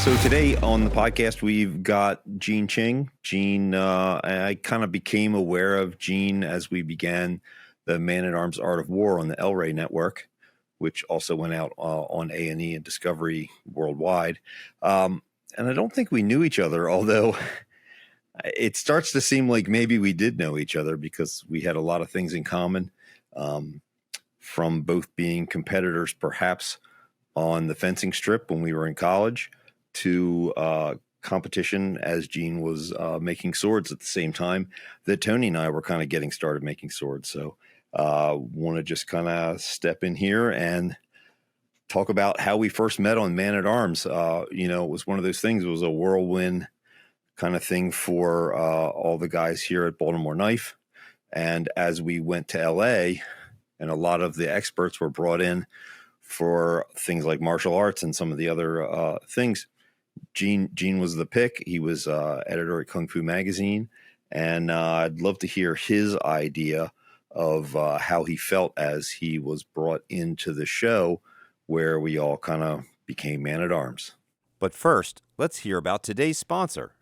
So today on the podcast, we've got Ching. I kind of became aware of Gene as we began the Man-at-Arms Art of War on the El Rey network, which also went out on A&E and Discovery worldwide. And I don't think we knew each other, although it starts to seem like maybe we did know each other because we had a lot of things in common, from both being competitors perhaps on the fencing strip when we were in college to competition as Gene was making swords at the same time that Tony and I were kind of getting started making swords. So want to just kind of step in here and talk about how we first met on Man-at-Arms. It was one of those things. It was a whirlwind kind of thing for all the guys here at Baltimore Knife. And as we went to L.A., and a lot of the experts were brought in for things like martial arts and some of the other things, Gene was the pick. He was editor at Kung Fu Magazine, and I'd love to hear his idea of how he felt as he was brought into the show where we all kind of became Man-at-Arms. But first, let's hear about today's sponsor.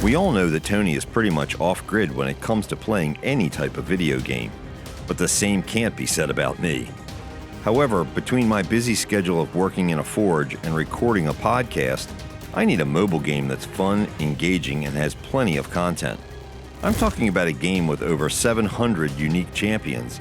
We all know that Tony is pretty much off-grid when it comes to playing any type of video game, but the same can't be said about me. However, between my busy schedule of working in a forge and recording a podcast, I need a mobile game that's fun, engaging, and has plenty of content. I'm talking about a game with over 700 unique champions,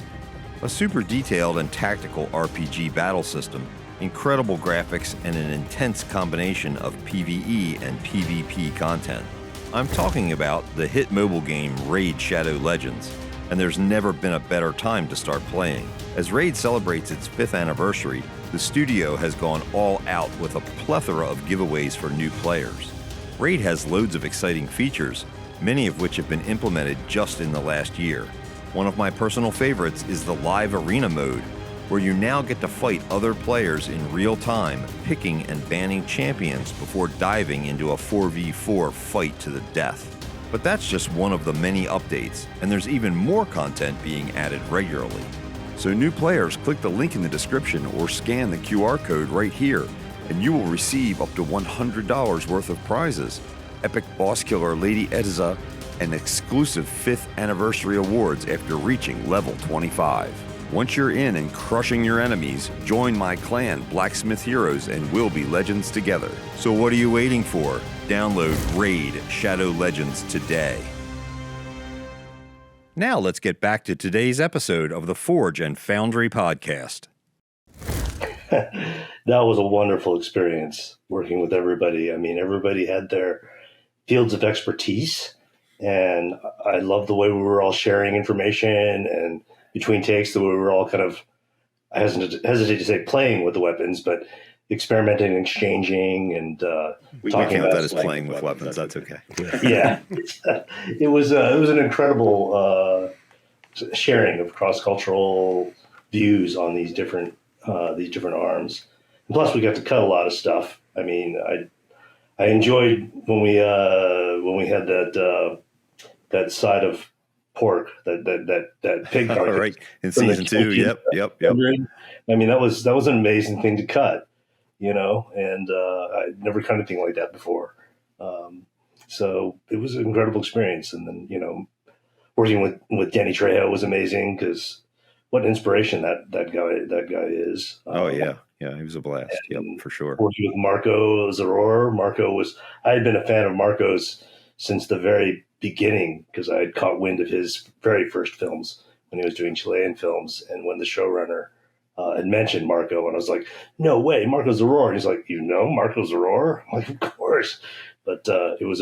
a super detailed and tactical RPG battle system, incredible graphics, and an intense combination of PvE and PvP content. I'm talking about the hit mobile game Raid Shadow Legends, and there's never been a better time to start playing. As Raid celebrates its 5th anniversary, the studio has gone all out with a plethora of giveaways for new players. Raid has loads of exciting features, many of which have been implemented just in the last year. One of my personal favorites is the live arena mode, where you now get to fight other players in real time, picking and banning champions before diving into a 4v4 fight to the death. But that's just one of the many updates, and there's even more content being added regularly. So new players, click the link in the description or scan the QR code right here, and you will receive up to $100 worth of prizes, epic boss killer Lady Ediza, and exclusive 5th anniversary awards after reaching level 25. Once you're in and crushing your enemies, join my clan, Blacksmith Heroes, and we'll be legends together. So what are you waiting for? Download Raid Shadow Legends today. Now let's get back to today's episode of the Forge and Foundry podcast. That was a wonderful experience working with everybody. I mean, everybody had their fields of expertise, and I love the way we were all sharing information and between takes, the way we were all kind of, I hesitate to say playing with the weapons, but experimenting and exchanging and we talking count about that as playing with weapons. That's okay. Yeah, it was an incredible sharing of cross-cultural views on these different arms. And plus, we got to cut a lot of stuff. I mean, I enjoyed when we had that side of pork, that pig carcass. Right, in season 2. Yep. I mean, that was an amazing thing to cut, and I'd never cut anything like that before. So it was an incredible experience. And then, working with Janney Trejo was amazing because what inspiration that guy is. Yeah, he was a blast. Yep, for sure. Working with Marco Zaror. I had been a fan of Marco's since the very beginning because I had caught wind of his very first films when he was doing Chilean films, and when the showrunner had mentioned Marco, and I was like, no way, Marco Zaror. And he's like, Marco Zaror? I'm like, of course. But it was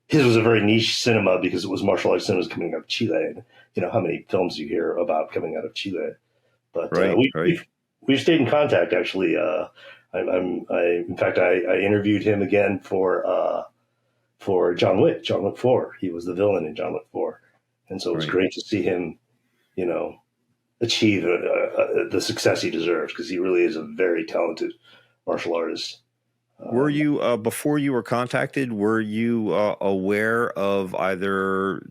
his was a very niche cinema because it was martial arts cinemas coming out of Chile. And how many films you hear about coming out of Chile. But we've stayed in contact, actually. In fact, I interviewed him again for John Wick 4. He was the villain in John Wick 4. And so it was great to see him, achieve the success he deserves, because he really is a very talented martial artist. Were you, before you were contacted, were you aware of either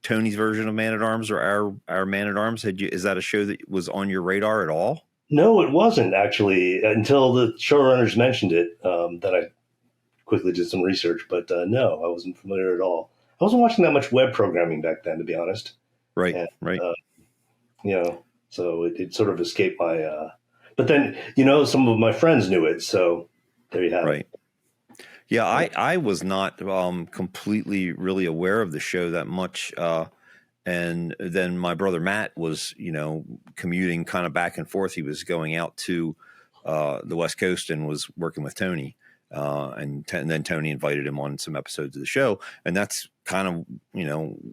Tony's version of Man-at-Arms or our Man-at-Arms? Is that a show that was on your radar at all? No, it wasn't actually until the showrunners mentioned it that I quickly did some research. But no, I wasn't familiar at all. I wasn't watching that much web programming back then, to be honest. Right, And, right. So it sort of escaped my. But then, some of my friends knew it, so there you have Right. it. Yeah, I was not completely really aware of the show that much. And then my brother Matt was, commuting kind of back and forth. He was going out to the West Coast and was working with Tony. And then Tony invited him on some episodes of the show. And that's kind of,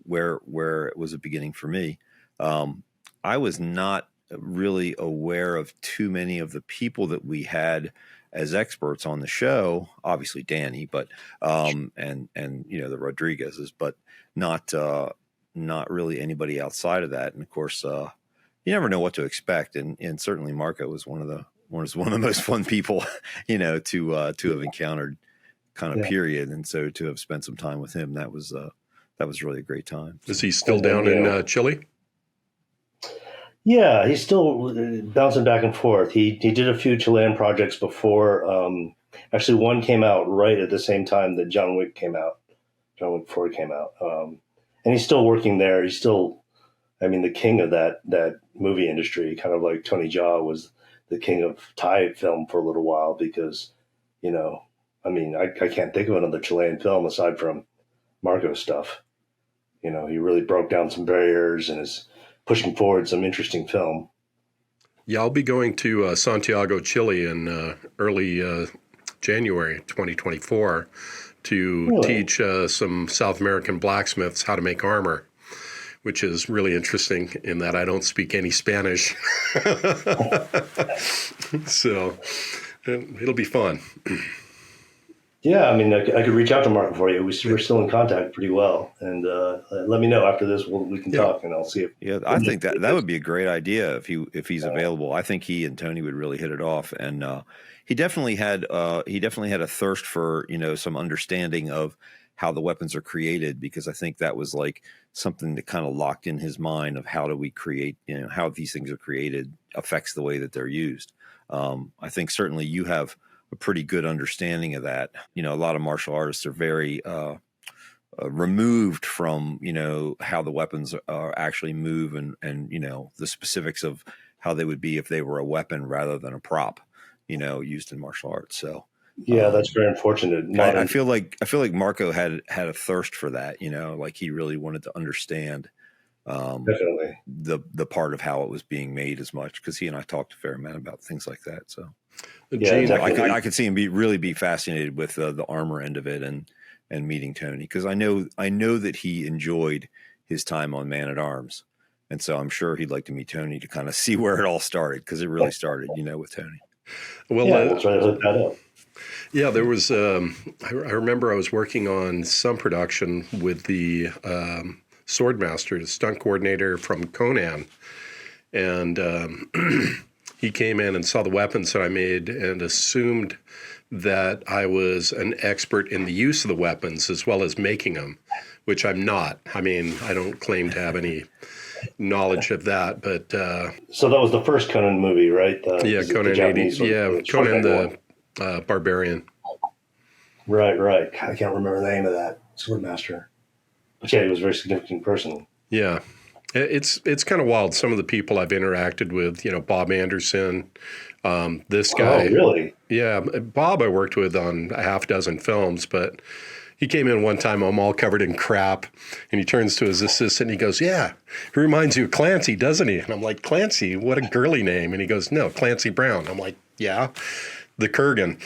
where it was a beginning for me. I was not really aware of too many of the people that we had as experts on the show, obviously Danny, but and the Rodriguez's, but not really anybody outside of that. And of course, you never know what to expect. And certainly Marco was one of the most fun people, to have encountered kind of period. And so to have spent some time with him, that was really a great time. Is he still down in Chile? Yeah, he's still bouncing back and forth. He did a few Chilean projects before. Actually, one came out right at the same time that John Wick came out. John Wick 4 came out. And he's still working there. He's still, the king of that movie industry, kind of like Tony Jaa was the king of Thai film for a little while because, I can't think of another Chilean film aside from Marco's stuff. He really broke down some barriers and is pushing forward some interesting film. Yeah, I'll be going to Santiago, Chile in early January 2024 to teach some South American blacksmiths how to make armor, which is really interesting in that I don't speak any Spanish. So it'll be fun. Yeah, I could reach out to Marco for you. We're still in contact pretty well. And let me know after this. We can talk, and I'll see if. Yeah, I think that would be a great idea if he's available. I think he and Tony would really hit it off, and he definitely had a thirst for some understanding of how the weapons are created, because I think that was like something that kind of locked in his mind of how do we create, how these things are created affects the way that they're used. I think certainly you have a pretty good understanding of that. A lot of martial artists are very removed from, how the weapons are actually move and the specifics of how they would be if they were a weapon rather than a prop, used in martial arts. So yeah, that's very unfortunate. I feel like Marco had a thirst for that, like he really wanted to understand definitely the part of how it was being made as much, because he and I talked a fair amount about things like that. So Gene, I could see him really be fascinated with the armor end of it and meeting Tony, because I know that he enjoyed his time on Man at Arms, and so I'm sure he'd like to meet Tony to kind of see where it all started, because it really started, with Tony. Well, we'll try to hook that up. Yeah, there was. I remember I was working on some production with the Swordmaster, the stunt coordinator from Conan, and he came in and saw the weapons that I made and assumed that I was an expert in the use of the weapons as well as making them, which I'm not. I don't claim to have any knowledge of that, but so that was the first Conan movie, right? Conan 80. Yeah, Conan the Barbarian. Right. I can't remember the name of that Swordmaster. But yeah, he was a very significant person. Yeah. It's kind of wild. Some of the people I've interacted with, Bob Anderson, this guy. Oh, really? Yeah. Bob I worked with on a half dozen films, but he came in one time, I'm all covered in crap, and he turns to his assistant and he goes, "Yeah, he reminds you of Clancy, doesn't he?" And I'm like, "Clancy? What a girly name." And he goes, "No, Clancy Brown." I'm like, "Yeah, the Kurgan."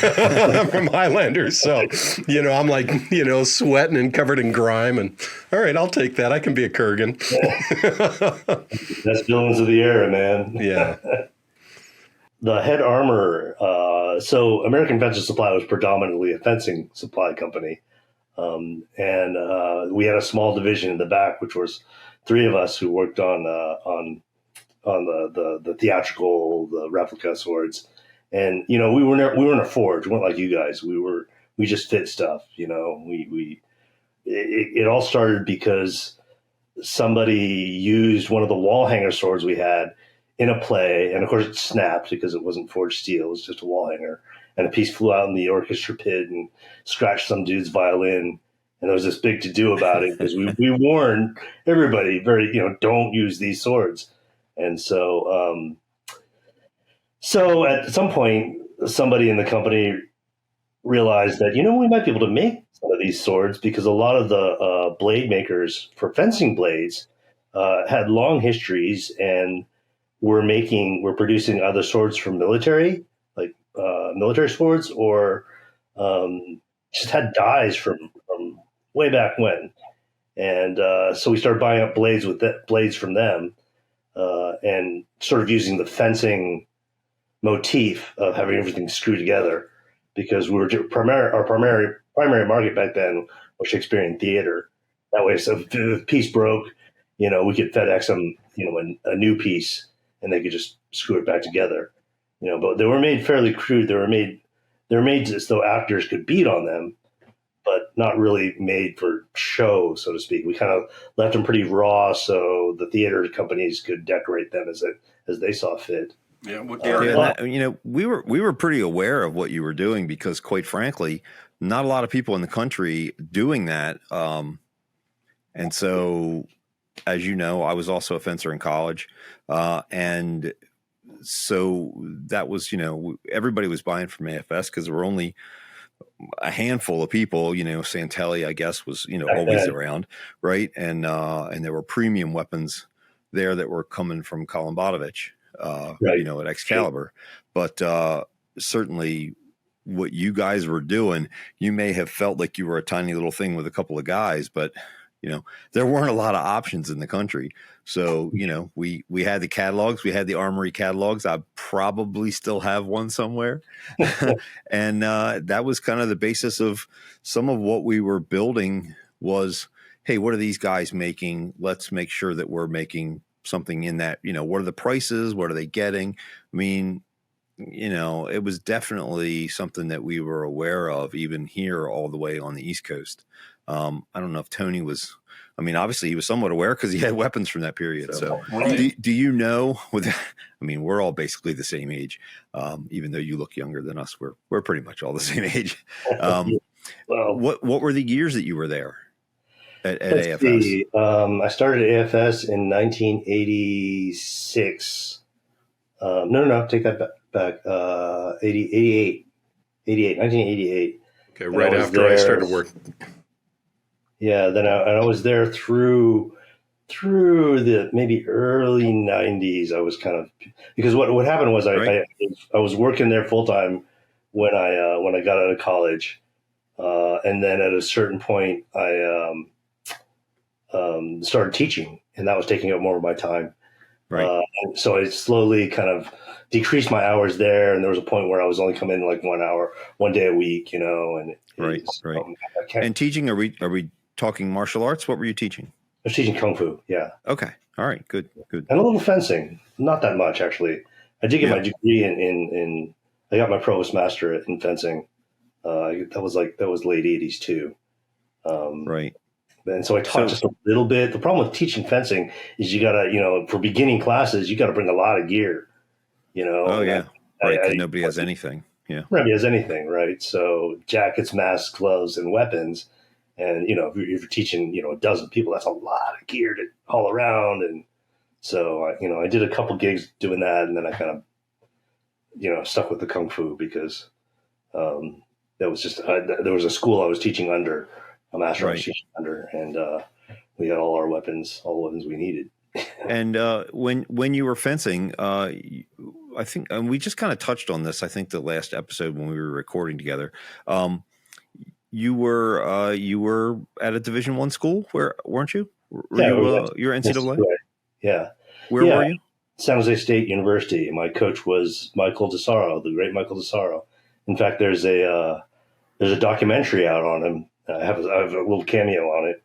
I'm from Highlanders, so, I'm like, sweating and covered in grime, and all right, I'll take that. I can be a Kurgan. That's villains of the era, man. Yeah. The head armorer, so American Fencing Supply was predominantly a fencing supply company. And we had a small division in the back, which was three of us who worked on the theatrical, the replica swords. And, we were in a forge. We weren't like you guys. We just fit stuff, it all started because somebody used one of the wall hanger swords we had in a play, and of course it snapped because it wasn't forged steel; it was just a wall hanger. And a piece flew out in the orchestra pit and scratched some dude's violin. And there was this big to do about it because we warned everybody, don't use these swords. And so, so at some point, somebody in the company realized that, we might be able to make some of these swords, because a lot of the blade makers for fencing blades had long histories and were producing other swords for military, like military swords, or just had dies from way back when. And so we started buying up blades blades from them, and sort of using the fencing motif of having everything screwed together, because our primary market back then was Shakespearean theater. That way, so if the piece broke, we could FedEx them, a new piece, and they could just screw it back together. But they were made fairly crude. They were made as though actors could beat on them, but not really made for show, so to speak. We kind of left them pretty raw, so the theater companies could decorate them as they saw fit. Yeah, we were pretty aware of what you were doing, because, quite frankly, not a lot of people in the country doing that. And so, as you know, I was also a fencer in college, and so that was, everybody was buying from AFS because there were only a handful of people. Santelli, I guess, was always around, right? And there were premium weapons there that were coming from Kolumbatovich. Right. At Excalibur, but certainly what you guys were doing, you may have felt like you were a tiny little thing with a couple of guys, but there weren't a lot of options in the country. So, we had the catalogs, we had the Armory catalogs. I probably still have one somewhere. And that was kind of the basis of some of what we were building was, hey, what are these guys making? Let's make sure that we're making something in that, what are the prices? What are they getting? I mean, it was definitely something that we were aware of, even here all the way on the East Coast. I don't know if Tony was, obviously he was somewhat aware because he had weapons from that period. So do you know, we're all basically the same age. Even though you look younger than us, we're pretty much all the same age. What were the years that you were there? At AFS? See. I started at AFS in 1986. No, take that back. 88, 1988. Okay, right after I started work. Yeah, then I was there through the maybe early 90s. I was kind of, because what happened was I was working there full time when I got out of college, and then at a certain point I started teaching, and that was taking up more of my time. Right. So I slowly kind of decreased my hours there, and there was a point where I was only coming in like 1 hour, 1 day a week, and right. And teaching, are we talking martial arts? What were you teaching? I was teaching Kung Fu. Yeah. Okay. All right. Good. And a little fencing. Not that much, actually. I did get my degree in I got my Provost Master in fencing. That was late 80s too. Right. And so I taught just a little bit. The problem with teaching fencing is you gotta, for beginning classes, you gotta bring a lot of gear. Oh yeah. Right. Because nobody has anything. Yeah. Nobody has anything, right? So jackets, masks, gloves, and weapons. And if you're teaching, a dozen people, that's a lot of gear to haul around. And so I did a couple gigs doing that, and then I kind of stuck with the Kung Fu because that was just there was a school I was teaching under. A master I was teaching under, and we had all the weapons we needed. And when you were fencing, I think, and we just kind of touched on this, I think the last episode when we were recording together, you were at a Division I school, weren't you? You're NCAA? Right. Yeah. Where were you? San Jose State University. My coach was Michael DeSaro, the great Michael DeSaro. In fact, there's a documentary out on him. I have a little cameo on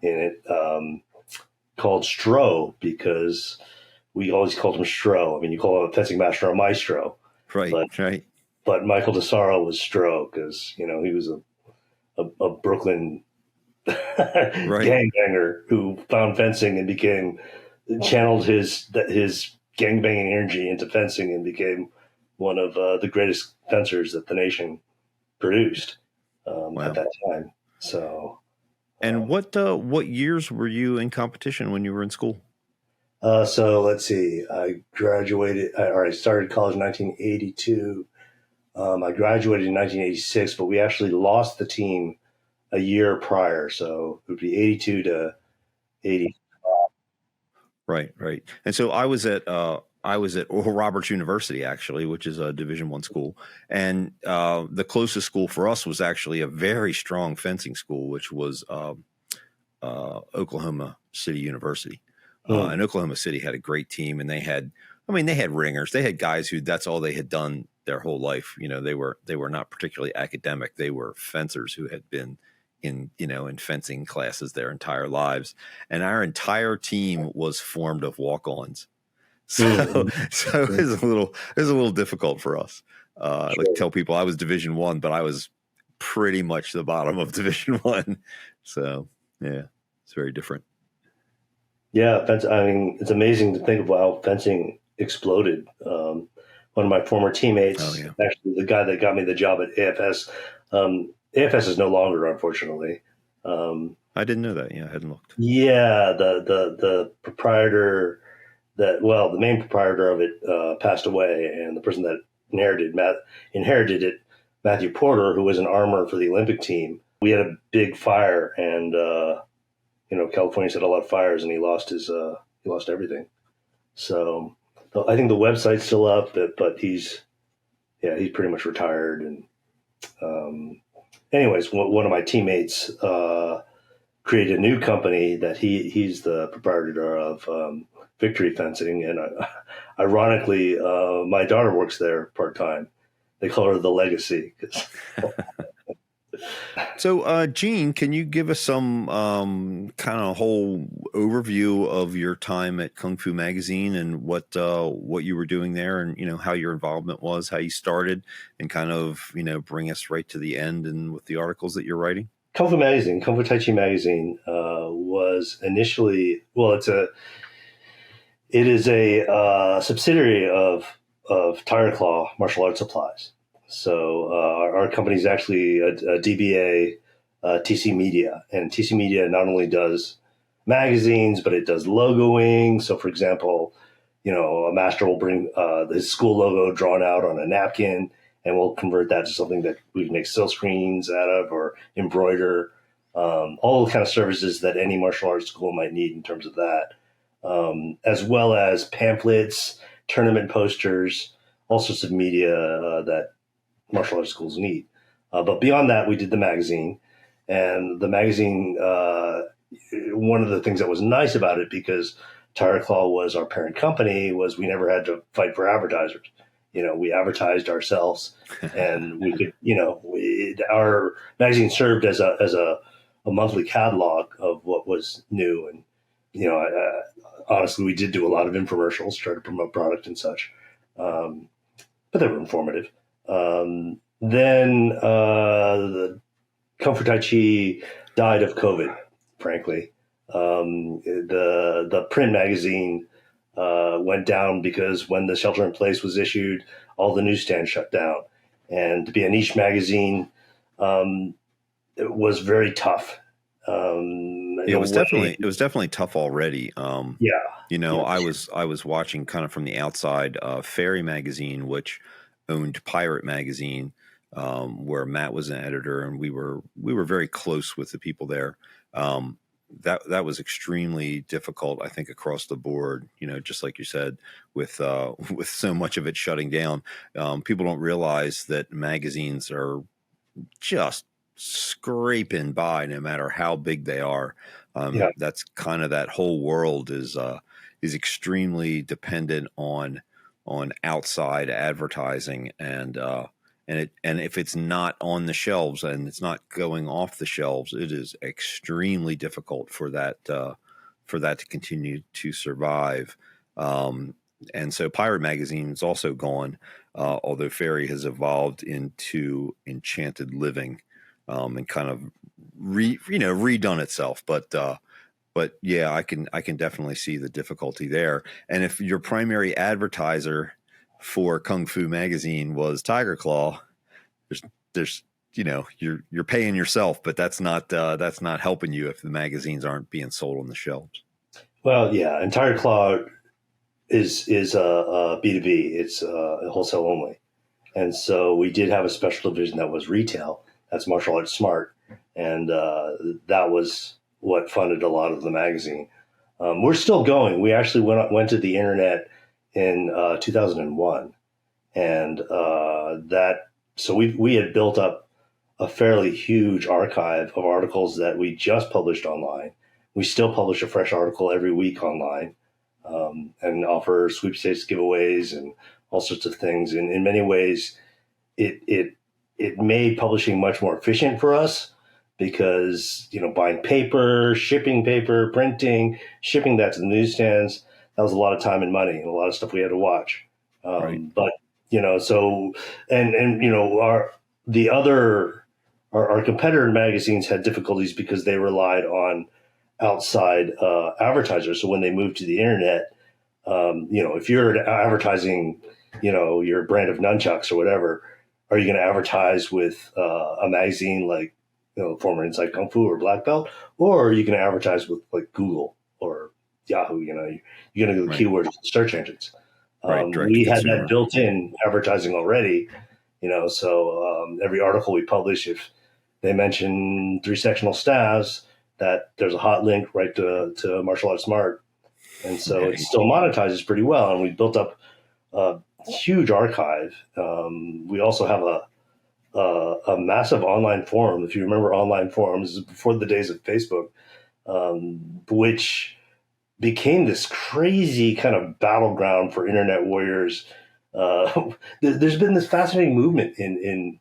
it called Stro, because we always called him Stro. You call a fencing master a maestro. Right, right. But Michael DeSaro was Stro because, he was a Brooklyn gangbanger who found fencing and channeled his gangbanging energy into fencing and became one of the greatest fencers that the nation produced at that time. So, and what years were you in competition when you were in school? So let's see. I started college in 1982. I graduated in 1986, but we actually lost the team a year prior. So it would be 82 to 80. Right. And so I was at Oral Roberts University, actually, which is a Division I school, and the closest school for us was actually a very strong fencing school, which was Oklahoma City University. And Oklahoma City had a great team, and they had ringers. They had guys who that's all they had done their whole life. They were not particularly academic. They were fencers who had been in fencing classes their entire lives. And our entire team was formed of walk-ons. So it was a little difficult for us. I like to tell people I was Division I, but I was pretty much the bottom of Division I. So yeah, it's very different. Yeah, it's amazing to think about how fencing exploded. One of my former teammates, actually the guy that got me the job at AFS, AFS is no longer, unfortunately. I didn't know that. Yeah, I hadn't looked. Yeah, the proprietor the main proprietor of it passed away, and the person that inherited it, Matthew Porter, who was an armorer for the Olympic team. We had a big fire, and California's had a lot of fires, and he lost everything. So I think the website's still up, but he's pretty much retired. And anyways, one of my teammates created a new company that he's the proprietor of, Victory Fencing, and ironically, my daughter works there part-time. They call her the Legacy. So, Gene, can you give us some kind of whole overview of your time at Kung Fu Magazine and what you were doing there, and how your involvement was, how you started, and kind of bring us right to the end and with the articles that you're writing? Kung Fu Magazine, Kung Fu Tai Chi Magazine, was initially it is a subsidiary of Tire Claw Martial Arts Supplies. So our company is actually a DBA, TC Media, and TC Media not only does magazines, but it does logoing. So, for example, a master will bring his school logo drawn out on a napkin, and we'll convert that to something that we can make silk screens out of or embroider. All the kind of services that any martial arts school might need in terms of that, as well as pamphlets, tournament posters, all sorts of media that martial arts schools need. But beyond that, we did the magazine. And the magazine, one of the things that was nice about it, because Tire Claw was our parent company, was we never had to fight for advertisers. We advertised ourselves, and we could, our magazine served as a monthly catalog of what was new. And, honestly, we did do a lot of infomercials, try to promote product and such. But they were informative. Then the Kung Fu Tai Chi died of COVID, frankly. The print magazine went down because when the shelter in place was issued, all the newsstands shut down. And to be a niche magazine, it was very tough. It was definitely tough already. I was watching kind of from the outside, Fairy Magazine, which owned Pirate Magazine, where Matt was an editor, and we were very close with the people there. That was extremely difficult, I think, across the board. Just like you said, with so much of it shutting down, people don't realize that magazines are just scraping by, no matter how big they are. That's kind of, that whole world is extremely dependent on outside advertising, and if it's not on the shelves and it's not going off the shelves, it is extremely difficult for that to continue to survive. And so Pirate Magazine is also gone, although Fairy has evolved into Enchanted Living, and kind of redone itself. But But yeah, I can definitely see the difficulty there. And if your primary advertiser for Kung Fu magazine was Tiger Claw, there's you're paying yourself, but that's not helping you if the magazines aren't being sold on the shelves. Well, yeah, and Tiger Claw is B2B. It's wholesale only. And so we did have a special division that was retail. That's Martial Arts Smart. And that was what funded a lot of the magazine. We're still going. We actually went to the internet in 2001. And so we had built up a fairly huge archive of articles that we just published online. We still publish a fresh article every week online, and offer sweepstakes giveaways and all sorts of things. And in many ways, it made publishing much more efficient for us because, buying paper, shipping paper, printing, shipping that to the newsstands, that was a lot of time and money and a lot of stuff we had to watch. Right. But, so, our competitor magazines had difficulties because they relied on outside advertisers. So when they moved to the internet, if you're advertising, your brand of nunchucks or whatever, are you going to advertise with a magazine like, Former Inside Kung Fu or Black Belt, or are you going to advertise with like Google or Yahoo? You're going to go Right. keywords search engines. Right, We had that built-in advertising already, so every article we publish, if they mention 3 sectional staves, that there's a hot link right to Martial Arts Smart. And so it still monetizes pretty well. And we built up a huge archive. We also have a massive online forum. If you remember online forums, before the days of Facebook, which became this crazy kind of battleground for internet warriors. There's been this fascinating movement in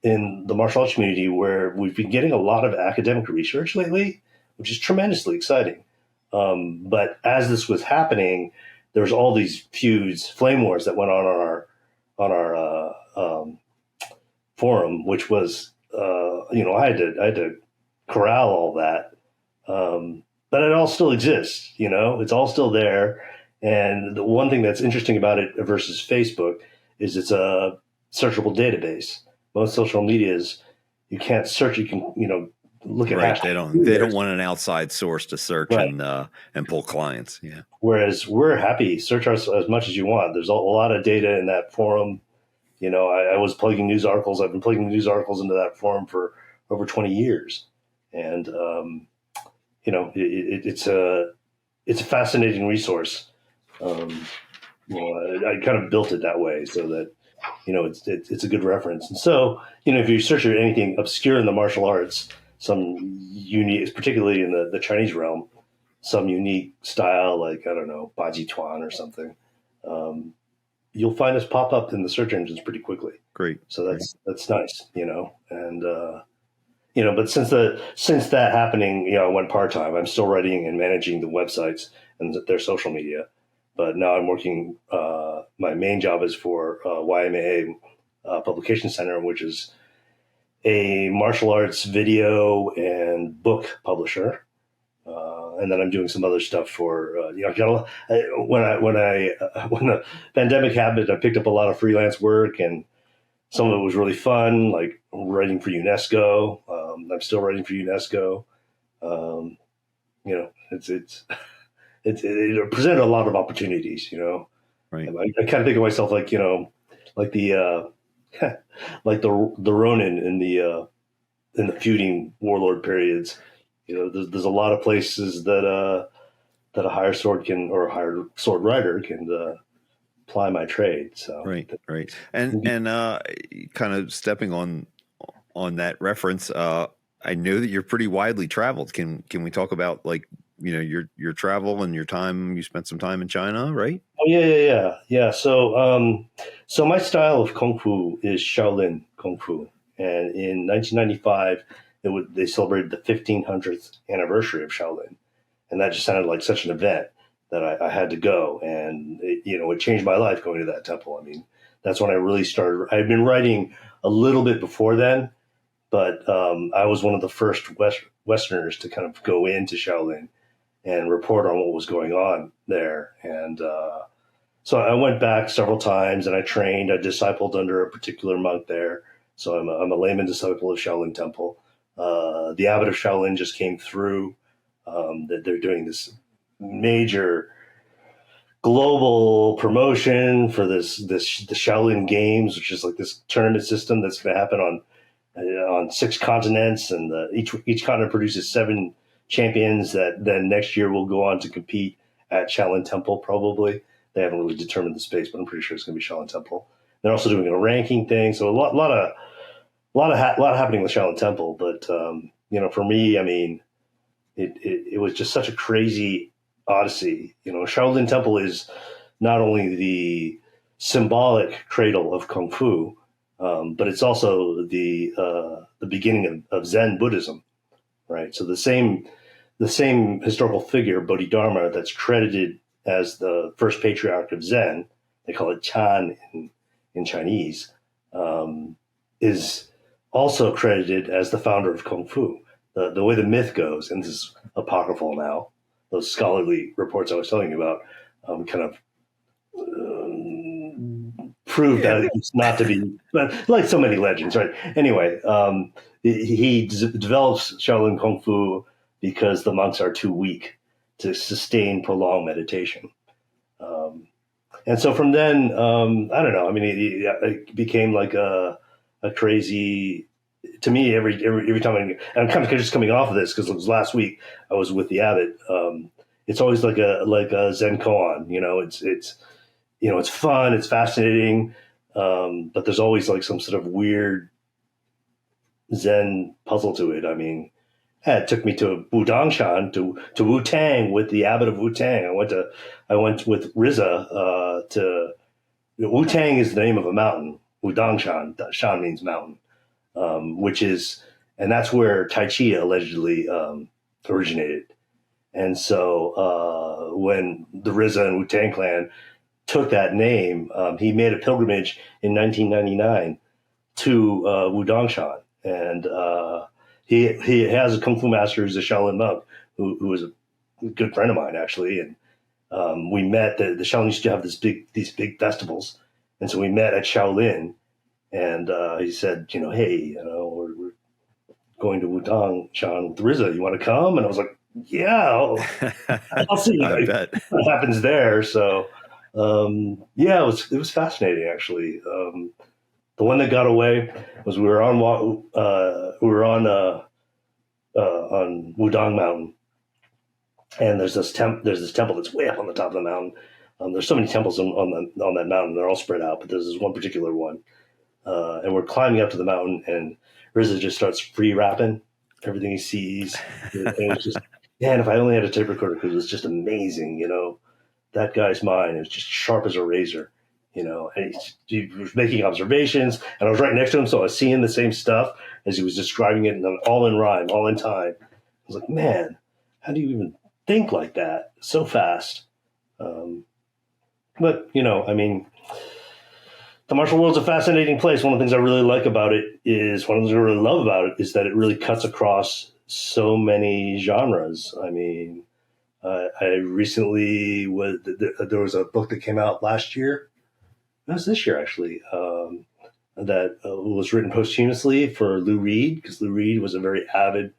the martial arts community where we've been getting a lot of academic research lately, which is tremendously exciting. But as this was happening, there's all these feuds, flame wars that went on our forum, which was, I had to corral all that. But it all still exists, it's all still there. And the one thing that's interesting about it versus Facebook is it's a searchable database. Most social medias, you can't search. You can, look at right. hashtags. They don't want an outside source to search Right. and pull clients. Yeah. Whereas we're happy, search us as much as you want. There's a lot of data in that forum. I was plugging news articles. I've been plugging news articles into that forum for over 20 years. And, it's a fascinating resource. I kind of built it that way so that, it's a good reference. And so, if you search for anything obscure in the martial arts, some unique, particularly in the Chinese realm, some unique style, like, I don't know, Baji Tuan or something, you'll find us pop up in the search engines pretty quickly. Great. So that's nice, and, but since that happening, I went part-time. I'm still writing and managing the websites and their social media, but now I'm working, my main job is for YMAA Publication Center, which is a martial arts video and book publisher. And then I'm doing some other stuff for, when the pandemic happened, I picked up a lot of freelance work, and some of it was really fun, like writing for UNESCO. I'm still writing for UNESCO. It presented a lot of opportunities, Right. I kind of think of myself like, like the like the Ronin in the feuding warlord periods. There's a lot of places that a hired sword rider can ply my trade. So Right. And kind of stepping on that reference, I know that you're pretty widely traveled. Can we talk about, like, your travel and your time? You spent some time in China, right? Oh yeah. So my style of kung fu is Shaolin Kung Fu, and in 1995 they celebrated the 1500th anniversary of Shaolin, and that just sounded like such an event that I had to go, and it changed my life going to that temple. I mean, that's when I really started. I'd been writing a little bit before then, but I was one of the first Westerners to kind of go into Shaolin. and report on what was going on there. And so I went back several times, and I trained. I discipled under a particular monk there. So I'm a layman disciple of Shaolin Temple. The abbot of Shaolin just came through. That they're doing this major global promotion for the Shaolin Games, which is like this tournament system that's going to happen on 6 continents, and each continent produces 7 champions that then next year will go on to compete at Shaolin Temple. Probably they haven't really determined the space, but I'm pretty sure it's going to be Shaolin Temple. They're also doing a ranking thing, so a lot happening with Shaolin Temple. But for me, I mean, it was just such a crazy odyssey. Shaolin Temple is not only the symbolic cradle of Kung Fu, but it's also the beginning of Zen Buddhism, right? So the same historical figure, Bodhidharma, that's credited as the first patriarch of Zen, they call it Chan in Chinese, is also credited as the founder of Kung Fu. The way the myth goes, and this is apocryphal now, those scholarly reports I was telling you about kind of prove that it's not to be, but like so many legends, right? Anyway, he develops Shaolin Kung Fu because the monks are too weak to sustain prolonged meditation. And so from then, I don't know. I mean, it became like a crazy. To me, every time I'm kind of just coming off of this because it was last week I was with the abbot. It's always like a Zen koan. It's fun, it's fascinating, but there's always like some sort of weird Zen puzzle to it. I mean, it took me to Wudangshan, to Wu Tang with the abbot of Wu Tang. I went with Riza to Wu Tang is the name of a mountain. Wudangshan, Shan means mountain, and that's where Tai Chi allegedly originated. And so when the Riza and Wu Tang clan took that name, he made a pilgrimage in 1999 to Wudangshan, and he has a kung fu master who's a Shaolin monk who was a good friend of mine actually, and we met. The Shaolin used to have these big festivals, and so we met at Shaolin, and he said, hey, we're going to Wudangshan with Riza. You want to come? And I was like, yeah, I'll see what happens there. So. It was fascinating actually. The one that got away was we were on Wudang Mountain, and there's this temple that's way up on the top of the mountain. There's so many temples on that mountain; they're all spread out, but there's this one particular one, and we're climbing up to the mountain, and Rizza just starts free rapping everything he sees, and it was just, man, if I only had a tape recorder, because it was just amazing, That guy's mind is just sharp as a razor, and he was making observations, and I was right next to him, so I was seeing the same stuff as he was describing it, and all in rhyme, all in time. I was like, man, how do you even think like that so fast? But, I mean, the martial world's a fascinating place. One of the things I really like about it is, one of the things I really love about it is that it really cuts across so many genres. I mean, I recently there was a book that came out last year. It was this year actually. That was written posthumously for Lou Reed, because Lou Reed was a very avid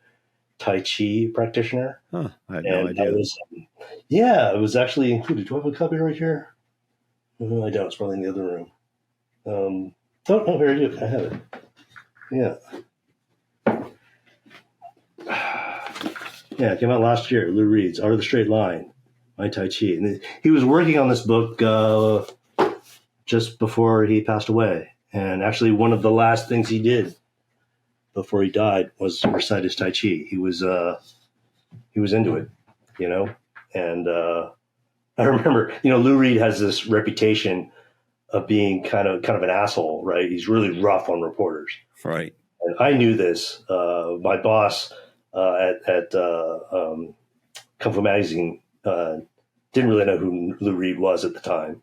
Tai Chi practitioner. Huh, I had no idea. It was actually included. Do I have a copy right here? No, I don't. It's probably in the other room. Here it is. I have it. Yeah. Yeah, it came out last year. Lou Reed's Art of the Straight Line, My Tai Chi. And he was working on this book just before he passed away. And actually, one of the last things he did before he died was recite his Tai Chi. He was into it, And I remember, Lou Reed has this reputation of being kind of an asshole, right? He's really rough on reporters. Right. And I knew this. My boss at Kung Fu Magazine didn't really know who Lou Reed was at the time.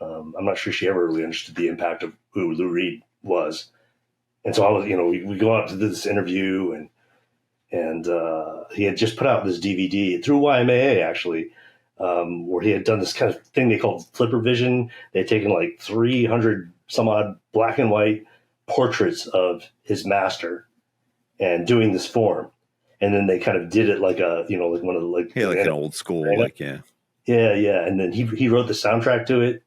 I'm not sure she ever really understood the impact of who Lou Reed was. And so I was, we go out to this interview, and And he had just put out this DVD through YMAA, actually, where he had done this kind of thing they called Flipper Vision. They had taken like 300 some odd black and white portraits of his master and doing this form. And then they kind of did it like a, like one of the, like an old school, yeah. And then he wrote the soundtrack to it.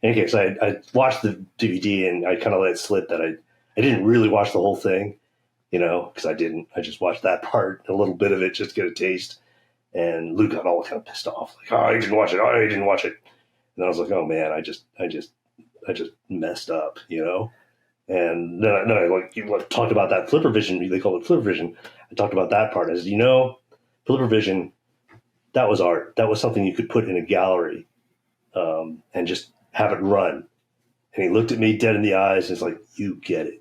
In any case, I watched the DVD and I kind of let it slip that I didn't really watch the whole thing, because I didn't. I just watched that part, a little bit of it, just to get a taste. And Luke got all kind of pissed off, like, "Oh, you didn't watch it. Oh, you didn't watch it." And I was like, "Oh man, I just messed up, And then I talked about that Flipper Vision. They call it Flipper Vision. I talked about that part. I said, Flipper Vision, that was art. That was something you could put in a gallery and just have it run. And he looked at me dead in the eyes and was like, "You get it."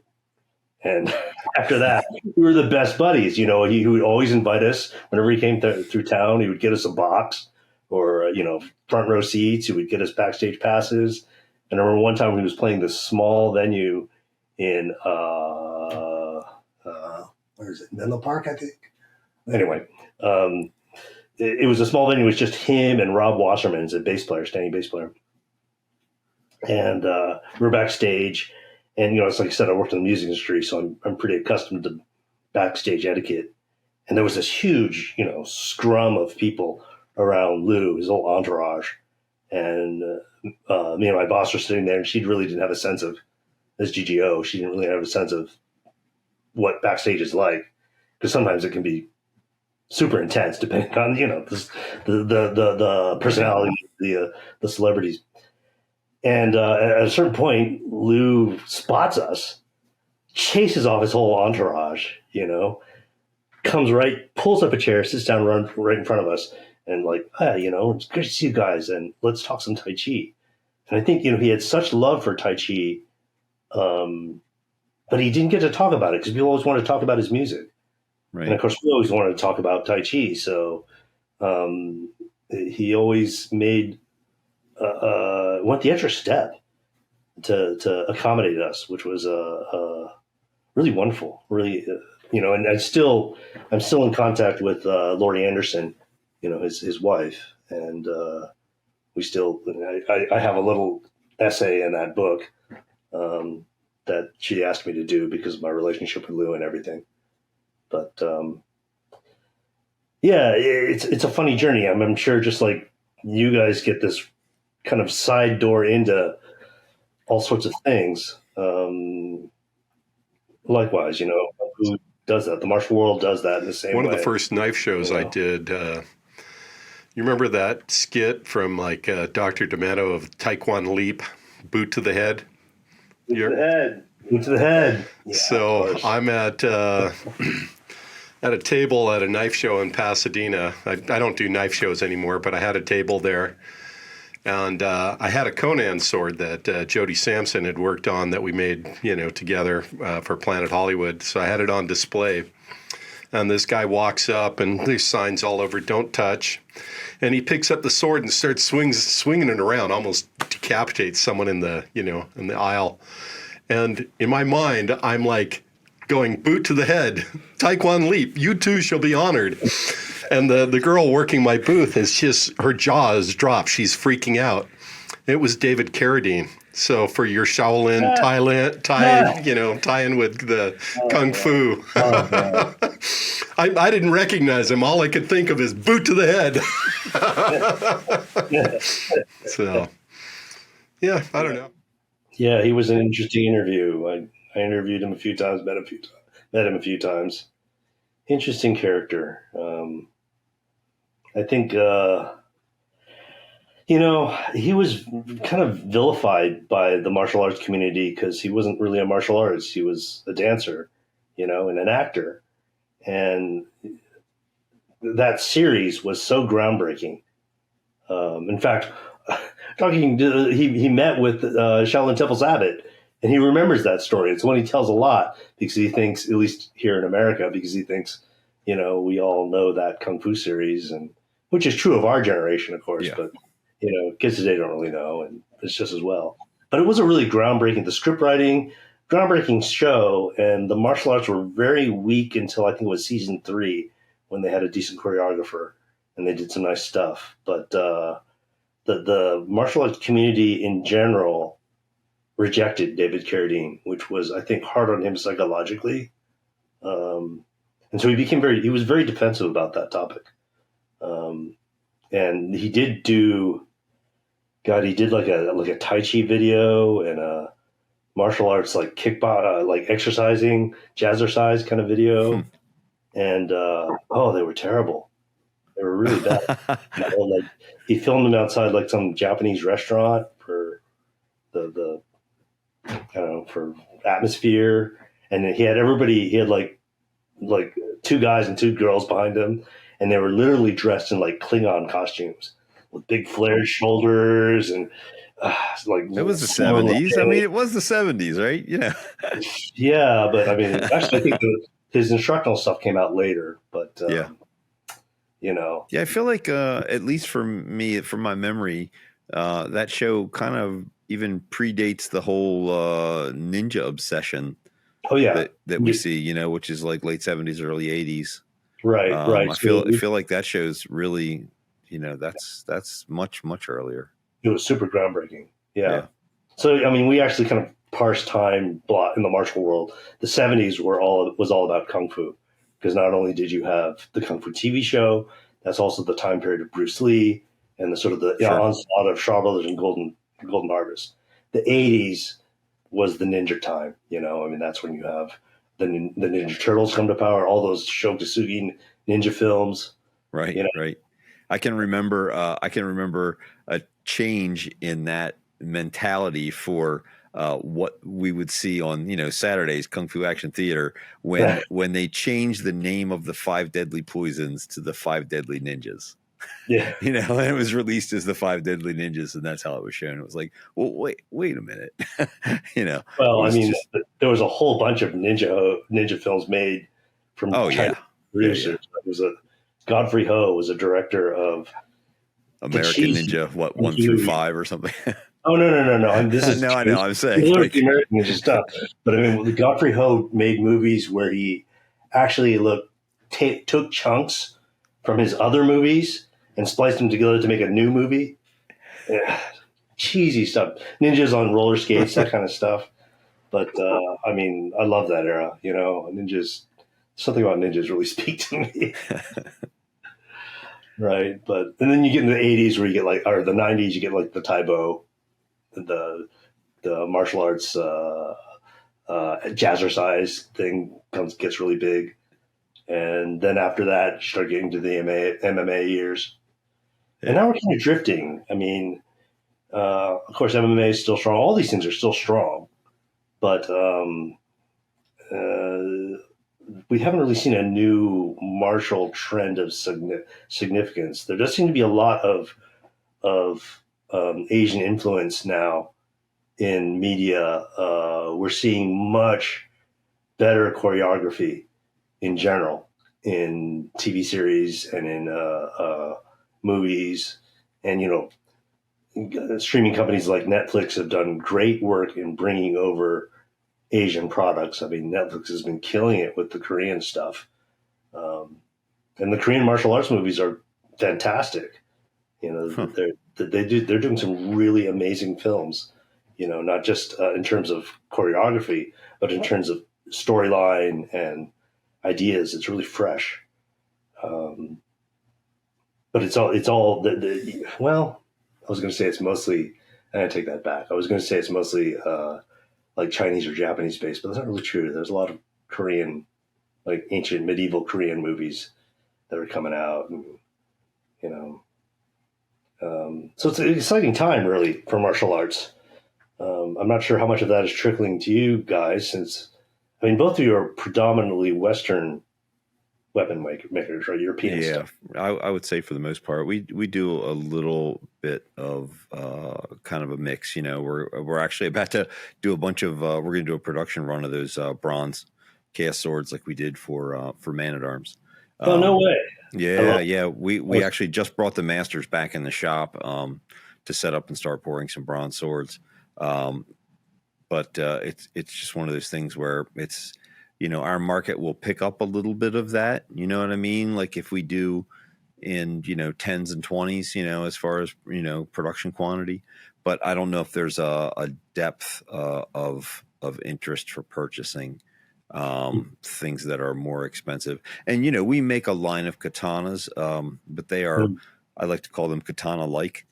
And after that, we were the best buddies. He would always invite us whenever he came through town. He would get us a box or, front row seats. He would get us backstage passes. And I remember one time when he was playing this small venue in, where is it? Menlo Park, I think. Anyway, it was a small venue. It was just him and Rob Wasserman's a bass player, standing bass player. And we were backstage. And, it's like I said, I worked in the music industry, so I'm pretty accustomed to backstage etiquette. And there was this huge, scrum of people around Lou, his whole entourage. And me and my boss were sitting there, and she really didn't have a sense of, as GGO, she didn't really have a sense of what backstage is like. Because sometimes it can be super intense, depending on, the personality, the celebrities. And at a certain point, Lou spots us, chases off his whole entourage, comes right, pulls up a chair, sits down right in front of us, and like, it's good to see you guys, and let's talk some Tai Chi. And I think, he had such love for Tai Chi, but he didn't get to talk about it because people always wanted to talk about his music. Right. And of course, we always wanted to talk about Tai Chi. So he always went the extra step to accommodate us, which was really wonderful. Really, and I'm still in contact with Laurie Anderson, his wife, and we still. I have a little essay in that book that she asked me to do because of my relationship with Lou and everything. But it's a funny journey. I'm sure, just like you guys get this kind of side door into all sorts of things. Likewise, who does that? The martial world does that in the same way. One of the first knife shows I did, you remember that skit from like Dr. D'Amato of Taekwondo Leap, boot to the head? Boot to the head. Boot to the head. Yeah, so I'm at a table at a knife show in Pasadena. I don't do knife shows anymore, but I had a table there. And I had a Conan sword that Jody Sampson had worked on that we made, together for Planet Hollywood. So I had it on display. And this guy walks up, and there's signs all over, "Don't touch." And he picks up the sword and starts swinging it around, almost decapitates someone in the aisle. And in my mind, I'm like going, "Boot to the head, Taekwondo Leap, you too shall be honored." And the girl working my booth her jaw is dropped. She's freaking out. It was David Carradine. So for your Shaolin tie-in with the Kung Fu. I didn't recognize him. All I could think of is boot to the head. So, yeah, I don't know. Yeah, he was an interesting interview. I interviewed him a few times, met him a few times. Interesting character. I think, he was kind of vilified by the martial arts community because he wasn't really a martial artist. He was a dancer, and an actor. And that series was so groundbreaking. In fact, he met with Shaolin Temple's abbot, and he remembers that story. It's one he tells a lot because he thinks, at least here in America, because he thinks, we all know that Kung Fu series, and which is true of our generation, of course, but, kids today don't really know, and it's just as well. But it was a really groundbreaking, the script writing, groundbreaking show, and the martial arts were very weak until I think it was season 3 when they had a decent choreographer and they did some nice stuff. But the martial arts community in general rejected David Carradine, which was, I think, hard on him psychologically. And so he was very defensive about that topic. And he did like a Tai Chi video and a martial arts like kickbox, like exercising, jazzercise kind of video. And, they were terrible. They were really bad. Like he filmed them outside like some Japanese restaurant for the I don't know, for atmosphere. And then he had like 2 guys and 2 girls behind him, and they were literally dressed in like Klingon costumes with big flared shoulders and like it was the 70s. I mean, it was the 70s, right? Yeah, but I mean, actually, I think his instructional stuff came out later. But yeah, I feel like at least for me, from my memory, that show kind of even predates the whole ninja obsession. Oh yeah, that we see, which is like late 70s, early 80s. Right, right. I feel like that show's really, that's much earlier. It was super groundbreaking. Yeah. So I mean, we actually kind of parsed time in the martial world. The 70s was all about kung fu, because not only did you have the kung fu TV show, that's also the time period of Bruce Lee and the sort of the onslaught of Shaw Brothers and Golden Harvest. The 80s was the ninja time, I mean, that's when you have the Ninja Turtles come to power, all those Sho Kosugi ninja films. Right, right. I can remember a change in that mentality for what we would see on, Saturdays, Kung Fu Action Theater, when they changed the name of the 5 Deadly Poisons to the 5 Deadly Ninjas. Yeah. And it was released as the 5 Deadly Ninjas, and that's how it was shown. It was like, well, wait a minute. Well, I mean, there was a whole bunch of ninja films made from Chinese producers. It was Godfrey Ho was a director of American Ninja, 1 through 5 or something. Oh no! This is no, I know. I'm saying the American Ninja stuff, but I mean, Godfrey Ho made movies where he actually took chunks from his other movies and spliced them together to make a new movie. Yeah, cheesy stuff. Ninjas on roller skates, that kind of stuff. But I mean, I love that era. Ninjas. Something about ninjas really speak to me. Right, and then you get into the 80s where you get or the 90s, you get like the Taibo, the martial arts jazzercise thing gets really big. And then after that, you start getting to the MMA years. Yeah. And now we're kind of drifting. I mean, of course, MMA is still strong. All these things are still strong. But we haven't really seen a new martial trend of significance. There does seem to be a lot of Asian influence now in media. We're seeing much better choreography in general in TV series and in movies. And, streaming companies like Netflix have done great work in bringing over Asian products. I mean, Netflix has been killing it with the Korean stuff. And the Korean martial arts movies are fantastic. They're doing some really amazing films, not just in terms of choreography, but in terms of storyline and ideas. It's really fresh. But it's all well, I was going to say it's mostly, and I take that back. I was going to say it's mostly like Chinese or Japanese based, but that's not really true. There's a lot of Korean, like ancient medieval Korean movies that are coming out, and, so it's an exciting time really for martial arts. I'm not sure how much of that is trickling to you guys, since, I mean, both of you are predominantly Western weapon makers, right? European stuff. I would say for the most part, we do a little bit of kind of a mix. We're actually about to do a bunch of we're going to do a production run of those bronze cast swords like we did for Man at Arms. Oh, no way! Yeah. We actually just brought the masters back in the shop to set up and start pouring some bronze swords. but it's just one of those things where it's, our market will pick up a little bit of that. You know what I mean? Like if we do in, 10s and 20s, as far as, production quantity, but I don't know if there's a depth of interest for purchasing things that are more expensive. And, we make a line of katanas, but they are, I like to call them katana-like.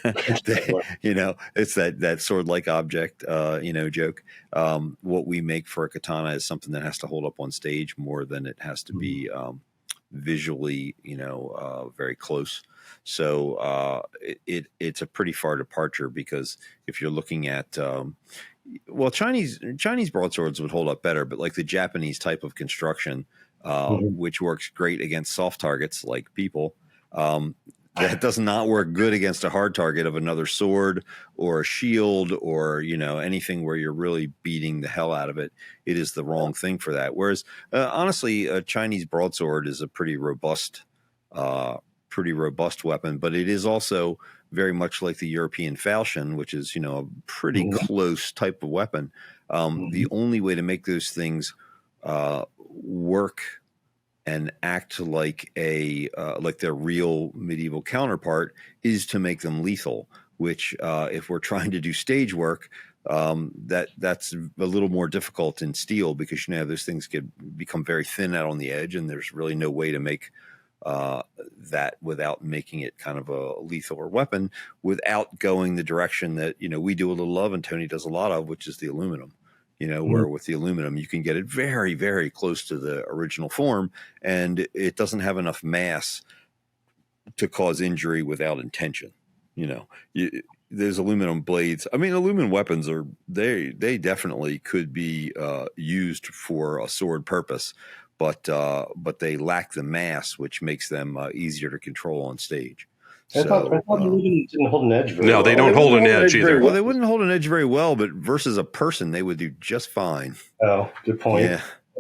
It's that sword-like object, joke. What we make for a katana is something that has to hold up on stage more than it has to be visually, very close. So it's a pretty far departure, because if you're looking at, Chinese broadswords would hold up better, but like the Japanese type of construction, which works great against soft targets like people, that does not work good against a hard target of another sword or a shield or, anything where you're really beating the hell out of it. It is the wrong thing for that. Whereas, honestly, a Chinese broadsword is a pretty robust weapon, but it is also very much like the European falchion, which is, a pretty close type of weapon. The only way to make those things work and act like like their real medieval counterpart is to make them lethal, which if we're trying to do stage work, that's a little more difficult in steel, because those things could become very thin out on the edge, and there's really no way to make that without making it kind of a lethal weapon, without going the direction that we do a little of and Tony does a lot of, which is the aluminum. Where with the aluminum, you can get it very, very close to the original form, and it doesn't have enough mass to cause injury without intention. There's aluminum blades. I mean, aluminum weapons they definitely could be used for a sword purpose, but they lack the mass, which makes them easier to control on stage. I thought aluminum didn't hold an edge very well. No, they don't hold an edge either. Well, they wouldn't hold an edge very well, but versus a person, they would do just fine. Oh, good point.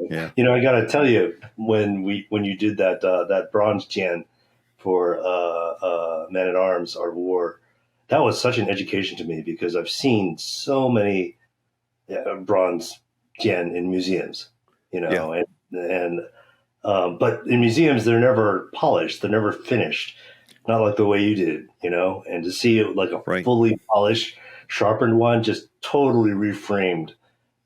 Yeah. I got to tell you, when you did that bronze gen for Men at Arms, Art of War, that was such an education to me, because I've seen so many bronze gen in museums, but in museums they're never polished, they're never finished. Not like the way you did, and to see it like a fully polished, sharpened one just totally reframed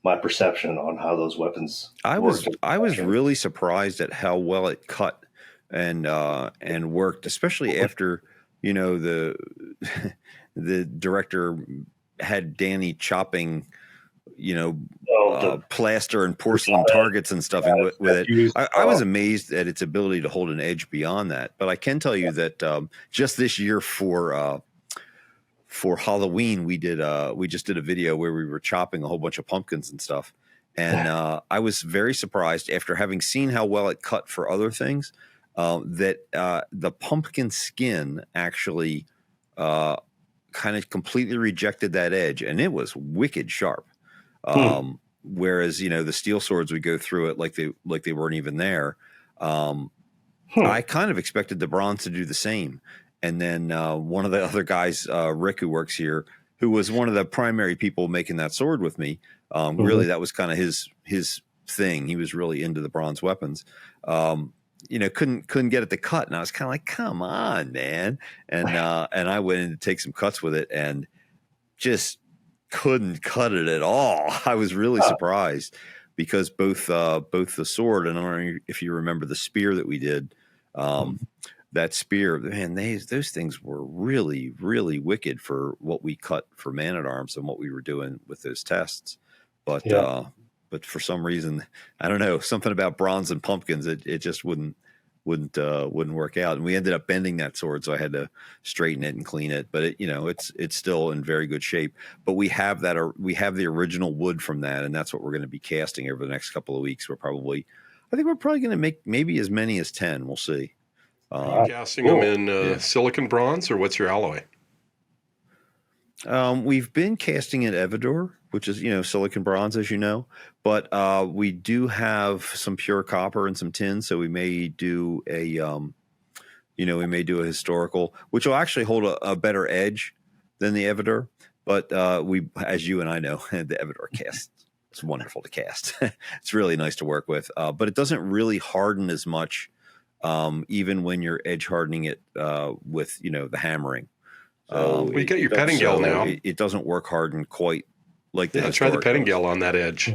my perception on how those weapons worked. I was really surprised at how well it cut and worked, especially after, the director had Danny chopping, plaster and porcelain targets and stuff with it. I was amazed at its ability to hold an edge beyond that. But I can tell you that just this year for Halloween, we just did a video where we were chopping a whole bunch of pumpkins and stuff. And I was very surprised, after having seen how well it cut for other things, that the pumpkin skin actually kind of completely rejected that edge, and it was wicked sharp. Whereas, the steel swords would go through it like they weren't even there. I kind of expected the bronze to do the same. And then one of the other guys, Rick, who works here, who was one of the primary people making that sword with me, really that was kind of his thing. He was really into the bronze weapons. Couldn't get it to cut, and I was kind of like, "Come on, man!" And I went in to take some cuts with it, and just couldn't cut it at all. I was really surprised, because both the sword, and I don't know if you remember the spear that we did, that spear, man, those things were really, really wicked for what we cut for Man at Arms and what we were doing with those tests. But for some reason, I don't know, something about bronze and pumpkins, it just wouldn't work out, and we ended up bending that sword, so I had to straighten it and clean it. But it's still in very good shape. But we have the original wood from that, and that's what we're going to be casting over the next couple of weeks. I think we're probably going to make maybe as many as 10. We'll see. Casting them in silicon bronze, or what's your alloy? We've been casting in Evidor, which is, silicon bronze, as you know, but we do have some pure copper and some tin. So we may do a historical, which will actually hold a better edge than the Evidor. But as you and I know, the Evidor cast, it's wonderful to cast. It's really nice to work with, but it doesn't really harden as much, even when you're edge hardening it with, the hammering. We get your pettingale now. It doesn't work hardened quite like that. Yeah, try the pettingale on that edge.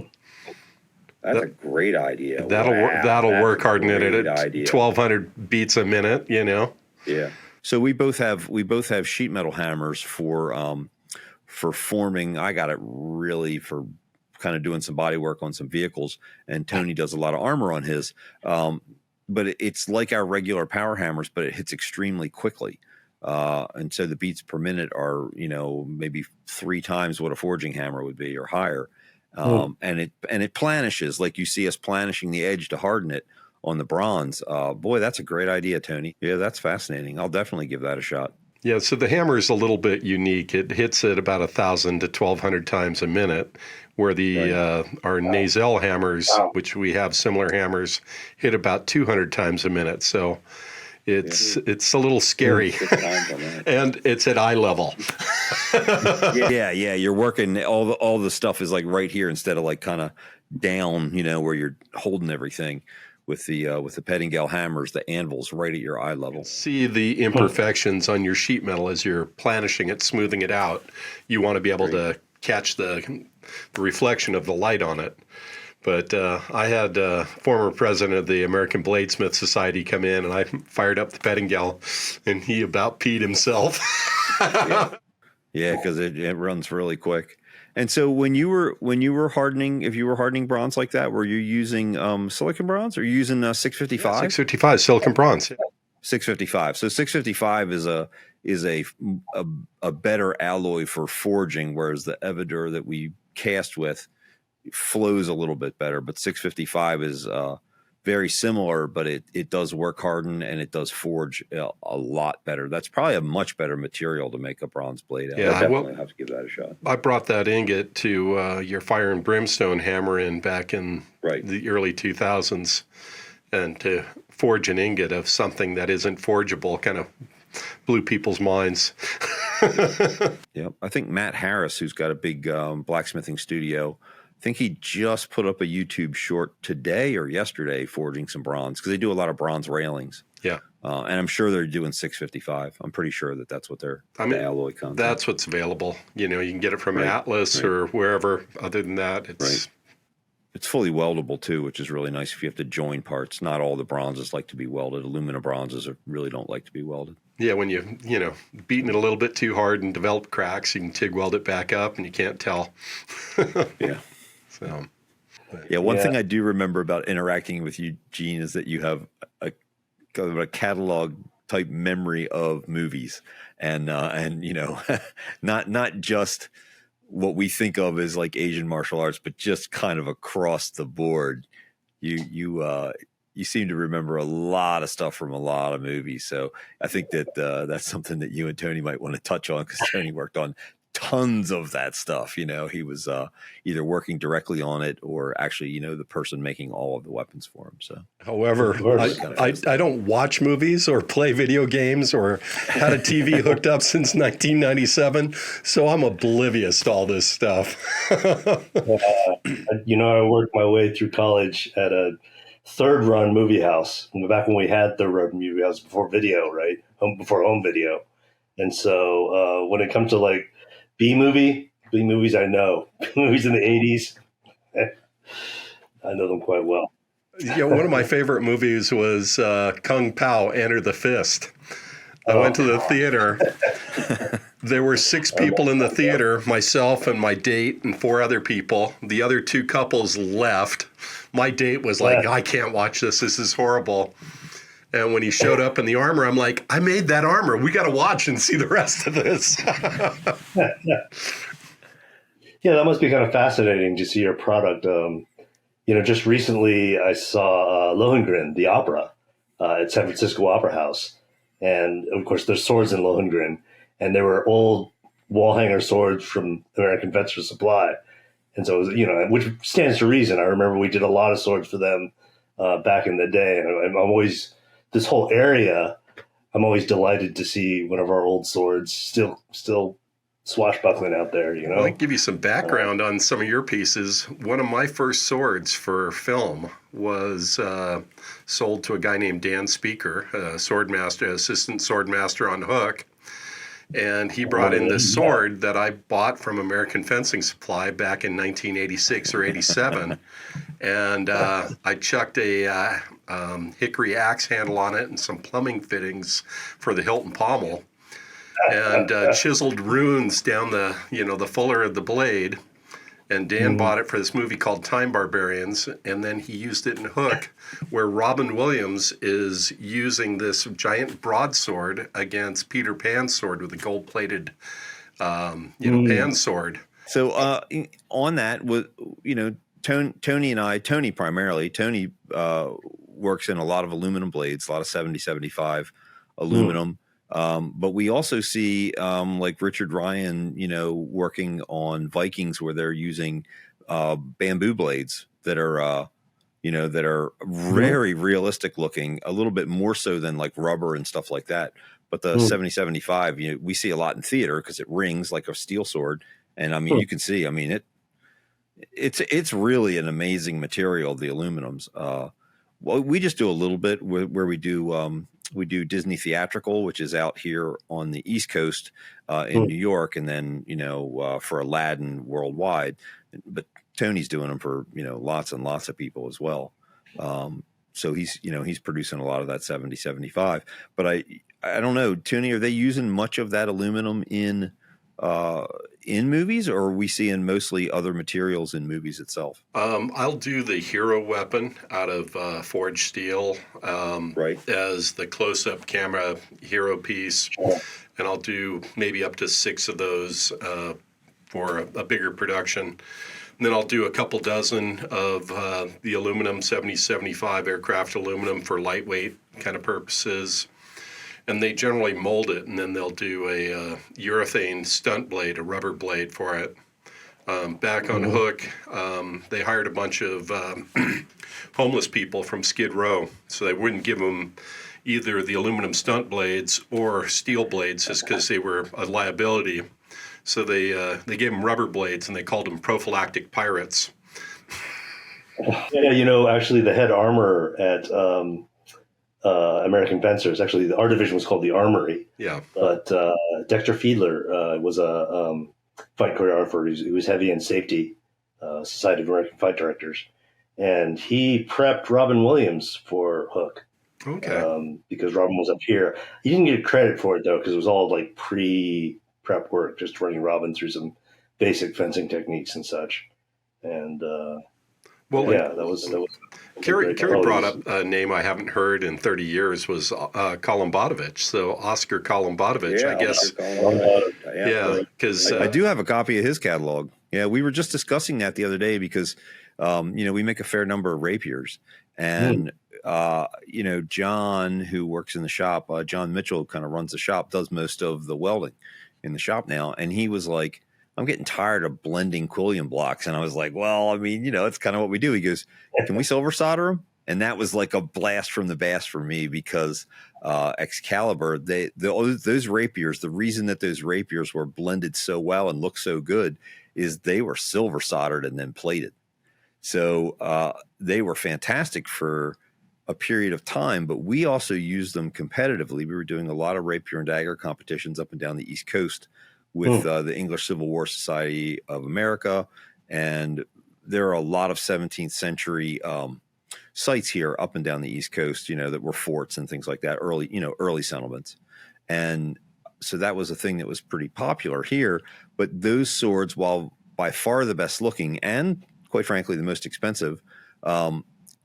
That's a great idea. That'll work harden it at 1,200 beats a minute. Yeah. So we both have sheet metal hammers for forming. I got it really for kind of doing some body work on some vehicles, and Tony does a lot of armor on his. But it's like our regular power hammers, but it hits extremely quickly. And so the beats per minute are, maybe 3 times what a forging hammer would be or higher. And it planishes like you see us planishing the edge to harden it on the bronze. Boy, that's a great idea, Tony. Yeah, that's fascinating. I'll definitely give that a shot. Yeah, so the hammer is a little bit unique. It hits at about 1,000 to 1,200 times a minute, where our Nazel hammers, which we have similar hammers, hit about 200 times a minute. So it's a little scary, and it's at eye level. Yeah. You're working all the stuff is like right here instead of like kind of down, where you're holding everything. With the pettingale hammers, the anvil's right at your eye level. See the imperfections on your sheet metal as you're planishing it, smoothing it out. You want to be able to catch the reflection of the light on it. But I had former president of the American Bladesmith Society come in, and I fired up the pettingale, and he about peed himself. Yeah, because it runs really quick. And so when you were hardening, if you were hardening bronze like that, were you using silicon bronze or using 655? Yeah, 655 silicon bronze. 655. So 655 is a better alloy for forging, whereas the Evidor that we cast with flows a little bit better. But 655 is very similar, but it does work harden and it does forge a lot better. That's probably a much better material to make a bronze blade out. Yeah, I definitely have to give that a shot. I brought that ingot to your Fire and Brimstone hammer in back in the early 2000s, and to forge an ingot of something that isn't forgeable kind of blew people's minds. Yep. I think Matt Harris, who's got a big blacksmithing studio, I think he just put up a YouTube short today or yesterday forging some bronze, because they do a lot of bronze railings. Yeah. And I'm sure they're doing 655. I'm pretty sure that's what the alloy content. That's what's available. You can get it from Atlas or wherever. Other than that, it's fully weldable too, which is really nice if you have to join parts. Not all the bronzes like to be welded. Aluminum bronzes really don't like to be welded. Yeah, when you beating it a little bit too hard and develop cracks, you can TIG weld it back up and you can't tell. Yeah. So, one thing I do remember about interacting with you, Gene, is that you have a kind of a catalog type memory of movies, and not just what we think of as like Asian martial arts, but just kind of across the board. You seem to remember a lot of stuff from a lot of movies. So I think that that's something that you and Tony might want to touch on, because Tony worked on tons of that stuff. He was either working directly on it or actually, the person making all of the weapons for him. So, however, I don't watch movies or play video games or had a TV hooked up since 1997. So I'm oblivious to all this stuff. I worked my way through college at a third run movie house, back when we had third run movie house before video, right? Before home video. And so when it comes to like B movies, I know. Movies in the 80s, I know them quite well. One of my favorite movies was Kung Pao, Enter the Fist. I went to the theater. There were 6 people in the theater, myself and my date and 4 other people. The other 2 couples left. My date was like, I can't watch this. This is horrible. And when he showed up in the armor, I'm like, I made that armor. We got to watch and see the rest of this. Yeah, that must be kind of fascinating to see your product. Just recently I saw Lohengrin, the opera, at San Francisco Opera House. And, of course, there's swords in Lohengrin. And there were old wall hanger swords from American Fencer Supply. And so, it was, which stands to reason. I remember we did a lot of swords for them back in the day. And I'm always... this whole area, I'm always delighted to see one of our old swords still swashbuckling out there, you know. Well, I can give you some background on some of your pieces. One of my first swords for film was sold to a guy named Dan Speaker, swordmaster, assistant swordmaster on Hook. And he brought in this sword that I bought from American Fencing Supply back in 1986 or 87. And I chucked a hickory axe handle on it and some plumbing fittings for the hilt and pommel, and chiseled runes down the fuller of the blade. And Dan bought it for this movie called Time Barbarians, and then he used it in Hook, where Robin Williams is using this giant broadsword against Peter Pan's sword with a gold-plated, pan sword. So on that, Tony and I, Tony primarily, Tony works in a lot of aluminum blades, a lot of 70-75 aluminum. But we also see like Richard Ryan, working on Vikings where they're using bamboo blades that are, very realistic looking, a little bit more so than like rubber and stuff like that. But the 70-75, we see a lot in theater because it rings like a steel sword. And I mean, you can see, it's really an amazing material, the aluminums. Well, we just do a little bit where we do Disney Theatrical, which is out here on the East Coast in New York, and then for Aladdin worldwide. But Tony's doing them for lots and lots of people as well. So he's producing a lot of that 70-75. But I don't know, Tony, are they using much of that aluminum in movies, or are we seeing mostly other materials in movies itself? I'll do the hero weapon out of forged steel as the close-up camera hero piece, and I'll do maybe up to 6 of those for a bigger production. And then I'll do a couple dozen of the aluminum 70-75 aircraft aluminum for lightweight kind of purposes. And they generally mold it, and then they'll do a urethane stunt blade, a rubber blade for it. Back on Hook, they hired a bunch of homeless people from Skid Row, so they wouldn't give them either the aluminum stunt blades or steel blades just because they were a liability. So they gave them rubber blades, and they called them prophylactic pirates. Yeah, actually the head armorer at American Fencers. Actually, our division was called the Armory. Yeah. But Dexter Fiedler was a fight choreographer. He was heavy in safety, Society of American Fight Directors. And he prepped Robin Williams for Hook. Okay. Because Robin was up here. He didn't get credit for it, though, because it was all like pre-prep work, just running Robin through some basic fencing techniques and such. And that was Kerry brought up a name I haven't heard in 30 years was Kolombatovich. So Oscar Kolombatovich, I guess. Because I do have a copy of his catalog. Yeah, we were just discussing that the other day because, we make a fair number of rapiers. And, John, who works in the shop, John Mitchell kind of runs the shop, does most of the welding in the shop now. And he was like, I'm getting tired of blending quillium blocks. And I was like, well, it's kind of what we do. He goes, can we silver solder them? And that was like a blast from the past for me because Excalibur, those rapiers, the reason that those rapiers were blended so well and looked so good is they were silver soldered and then plated. So they were fantastic for a period of time, but we also used them competitively. We were doing a lot of rapier and dagger competitions up and down the East Coast with the English Civil War Society of America. And there are a lot of 17th century sites here up and down the East Coast, that were forts and things like that, early settlements. And so that was a thing that was pretty popular here. But those swords, while by far the best looking and quite frankly the most expensive,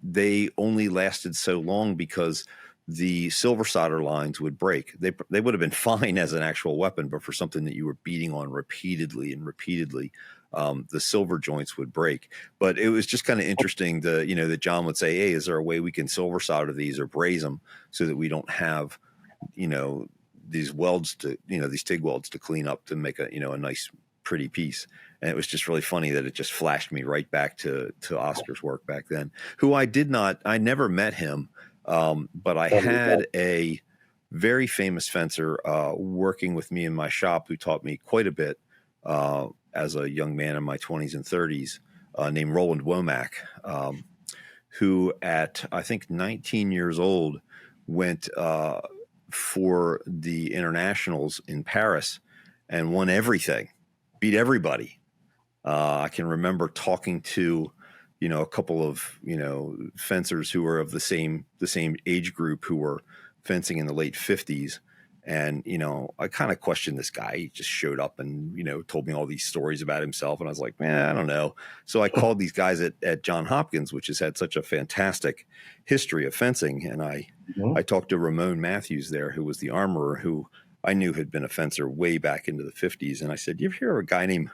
they only lasted so long because the silver solder lines would break. They would have been fine as an actual weapon, but for something that you were beating on repeatedly, the silver joints would break. But it was just kind of interesting that John would say, hey, is there a way we can silver solder these or braze them so that we don't have, these welds these TIG welds to clean up to make a nice pretty piece. And it was just really funny that it just flashed me right back to Oscar's work back then, who I never met him. But I had a very famous fencer working with me in my shop who taught me quite a bit as a young man in my 20s and 30s, named Roland Womack, who at, I think, 19 years old went for the internationals in Paris and won everything, beat everybody. I can remember talking to, a couple of, fencers who were of the same age group who were fencing in the late 50s. And, I kind of questioned this guy. He just showed up and, told me all these stories about himself. And I was like, man, I don't know. So I called these guys at Johns Hopkins, which has had such a fantastic history of fencing. And I talked to Ramon Matthews there, who was the armorer, who I knew had been a fencer way back into the 50s. And I said, you ever hear of a guy named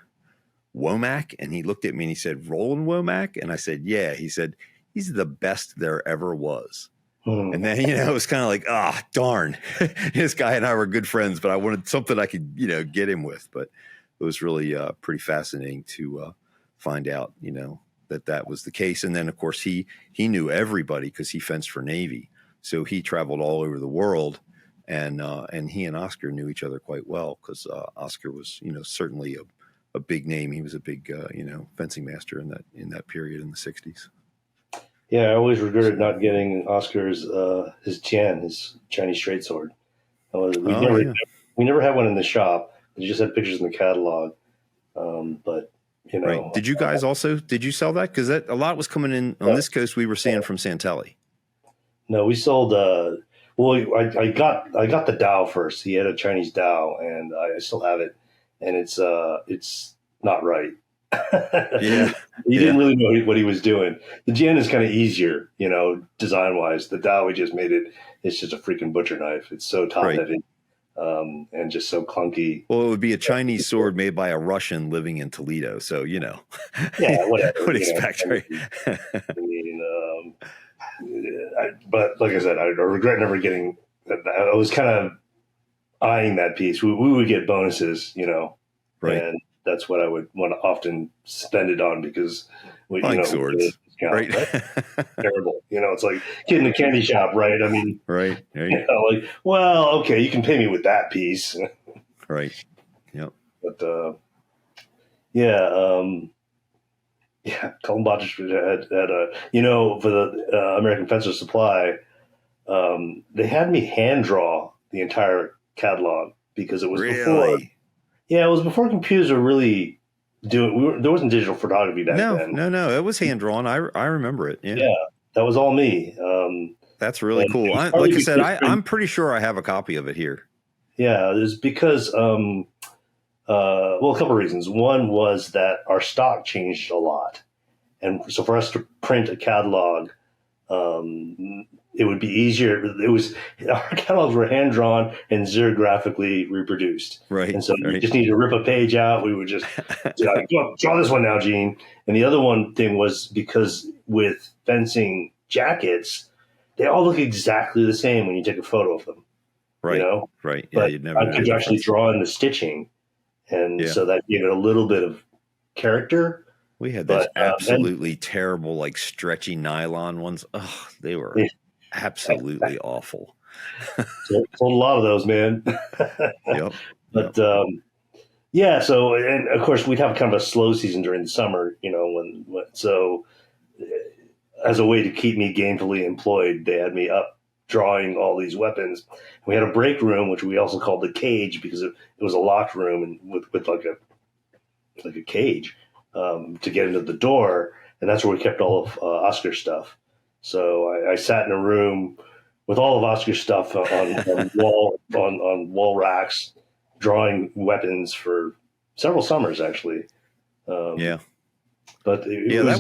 Womack? And he looked at me and he said, Roland Womack? And I said, yeah. He said, he's the best there ever was. And then, it was kind of like, darn, this guy and I were good friends, but I wanted something I could, get him with. But it was really pretty fascinating to find out, that was the case. And then, of course, he knew everybody because he fenced for Navy. So he traveled all over the world. And he and Oscar knew each other quite well because Oscar was, certainly a big name. He was a big, fencing master in that period in the 60s. Yeah, I always regretted not getting Oscar's his Jian, his Chinese straight sword. We never had one in the shop. We just had pictures in the catalog. But right. Did you guys did you sell that? Because a lot was coming in on this coast. We were seeing from Santelli. No, we sold. I got the Dao first. He had a Chinese Dao, and I still have it, and it's not right. He didn't really know what he was doing. The Jian is kind of easier, design wise. The Dao, we just made it. It's just a freaking butcher knife. It's so top heavy, and just so clunky. Well, it would be a Chinese sword made by a Russian living in Toledo. So yeah, whatever. Would expect, right? But like I said, I regret never getting. I was kind of eyeing that piece. We would get bonuses, right. And that's what I would want to often spend it on because we, swords, right? Terrible. It's like kid in a candy shop, right? I mean, right. Okay, you can pay me with that piece, right? Yep. But Colin Bottish had for the American Fencer Supply, they had me hand draw the entire catalog because it was before. Yeah, it was before computers were really doing. There wasn't digital photography back then. No, it was hand drawn. I remember it. Yeah, that was all me. That's really cool. Like I said, I'm pretty sure I have a copy of it here. Yeah, it's because a couple of reasons. One was that our stock changed a lot, and so for us to print a catalog, it would be easier. Our catalogs were hand drawn and xerographically reproduced. Right. And so you just need to rip a page out. We would just draw this one now, Gene. And the other thing was because with fencing jackets, they all look exactly the same when you take a photo of them. Right. Right. Yeah. But you'd never I could actually draw in the stitching. And so that gave it a little bit of character. We had those absolutely terrible, like stretchy nylon ones. Oh, they were absolutely awful. Sold a lot of those, man. Yep. But so and of course we'd have kind of a slow season during the summer, so as a way to keep me gainfully employed, they had me up drawing all these weapons. We had a break room, which we also called the cage because it was a locked room and with like a cage. To get into the door, and that's where we kept all of Oscar's stuff. So I sat in a room with all of Oscar's stuff on wall racks, drawing weapons for several summers, actually. But that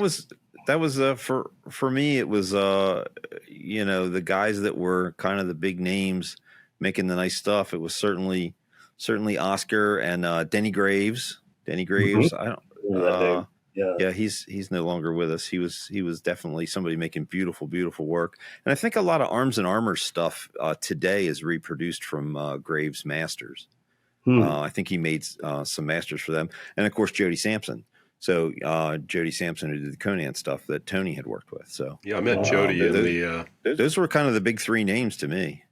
was for me. It was the guys that were kind of the big names making the nice stuff. It was certainly Oscar and Denny Graves. Mm-hmm. I don't. He's no longer with us. He was definitely somebody making beautiful work. And I think a lot of Arms and Armor stuff today is reproduced from Graves Masters. I think he made some masters for them, and of course Jody Sampson. So Jody Sampson, who did the Conan stuff that Tony had worked with. So I met Jody in those were kind of the big three names to me.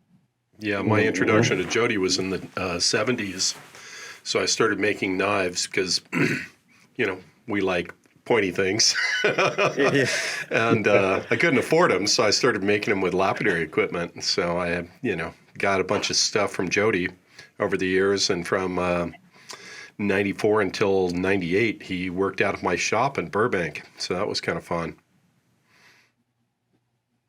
Yeah, my introduction to Jody was in the 70s. So I started making knives because, we like pointy things. And I couldn't afford them, so I started making them with lapidary equipment. So I, got a bunch of stuff from Jody over the years, and from 94 until 98, he worked out of my shop in Burbank. So that was kind of fun.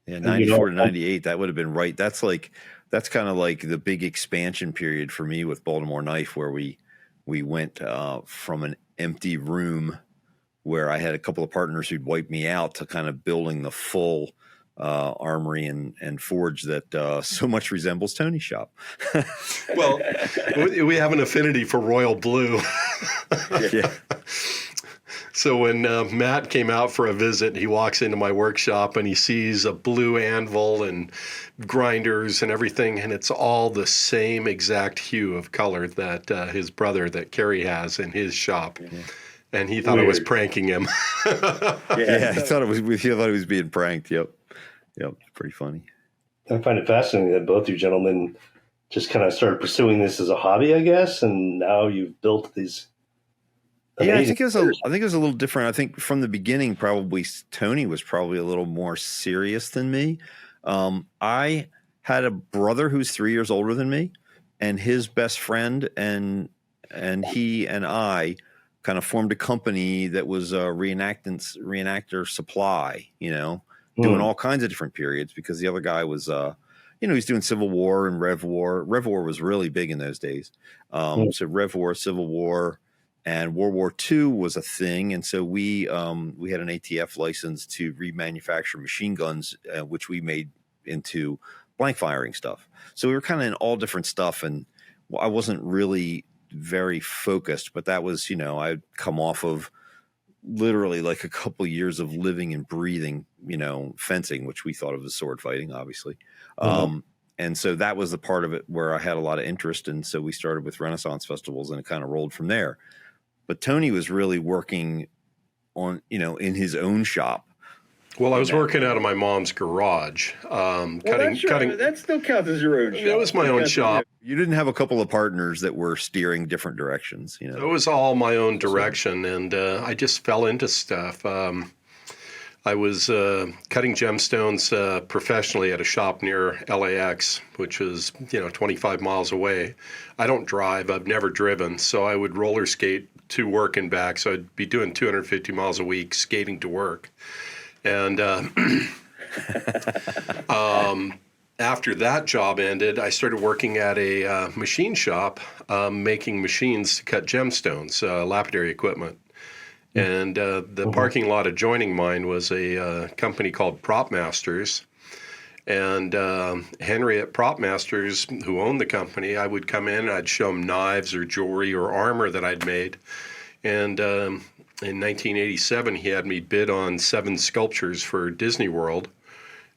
Yeah, 94 to 98, that would have been right. That's kind of like the big expansion period for me with Baltimore Knife, where we went from an empty room where I had a couple of partners who'd wiped me out to kind of building the full armory and forge that so much resembles Tony's shop. Well, we have an affinity for royal blue. Yeah. So when Matt came out for a visit, he walks into my workshop and he sees a blue anvil and grinders and everything, and it's all the same exact hue of color that his brother, that Kerry, has in his shop. Mm-hmm. And he thought I was pranking him. Yeah, he thought he was being pranked. Yep, pretty funny. I find it fascinating that both you gentlemen just kind of started pursuing this as a hobby, I guess, and now you've built these. Yeah, I think it was a little different. I think from the beginning, probably Tony was probably a little more serious than me. I had a brother who's 3 years older than me, and his best friend and he and I kind of formed a company that was reenactor supply, doing all kinds of different periods, because the other guy was, he's doing Civil War and Rev War. Rev War was really big in those days. So Rev War, Civil War, and World War II was a thing. And so we had an ATF license to remanufacture machine guns, which we made into blank firing stuff. So we were kind of in all different stuff. And I wasn't really very focused, but that was, I'd come off of literally like a couple years of living and breathing, fencing, which we thought of as sword fighting, obviously. Mm-hmm. And so that was the part of it where I had a lot of interest. And so we started with Renaissance festivals, and it kind of rolled from there. But Tony was really working on, in his own shop. Well, I was working out of my mom's garage, cutting. That still counts as your own shop. It was my own shop. You didn't have a couple of partners that were steering different directions, It was all my own direction, and I just fell into stuff. I was cutting gemstones professionally at a shop near LAX, which is 25 miles away. I don't drive. I've never driven, so I would roller skate to work and back. So I'd be doing 250 miles a week skating to work. And after that job ended, I started working at a machine shop making machines to cut gemstones, lapidary equipment. And the parking lot adjoining mine was a company called Prop Masters. And Henry at Prop Masters, who owned the company, I would come in and I'd show him knives or jewelry or armor that I'd made. And in 1987, he had me bid on 7 sculptures for Disney World.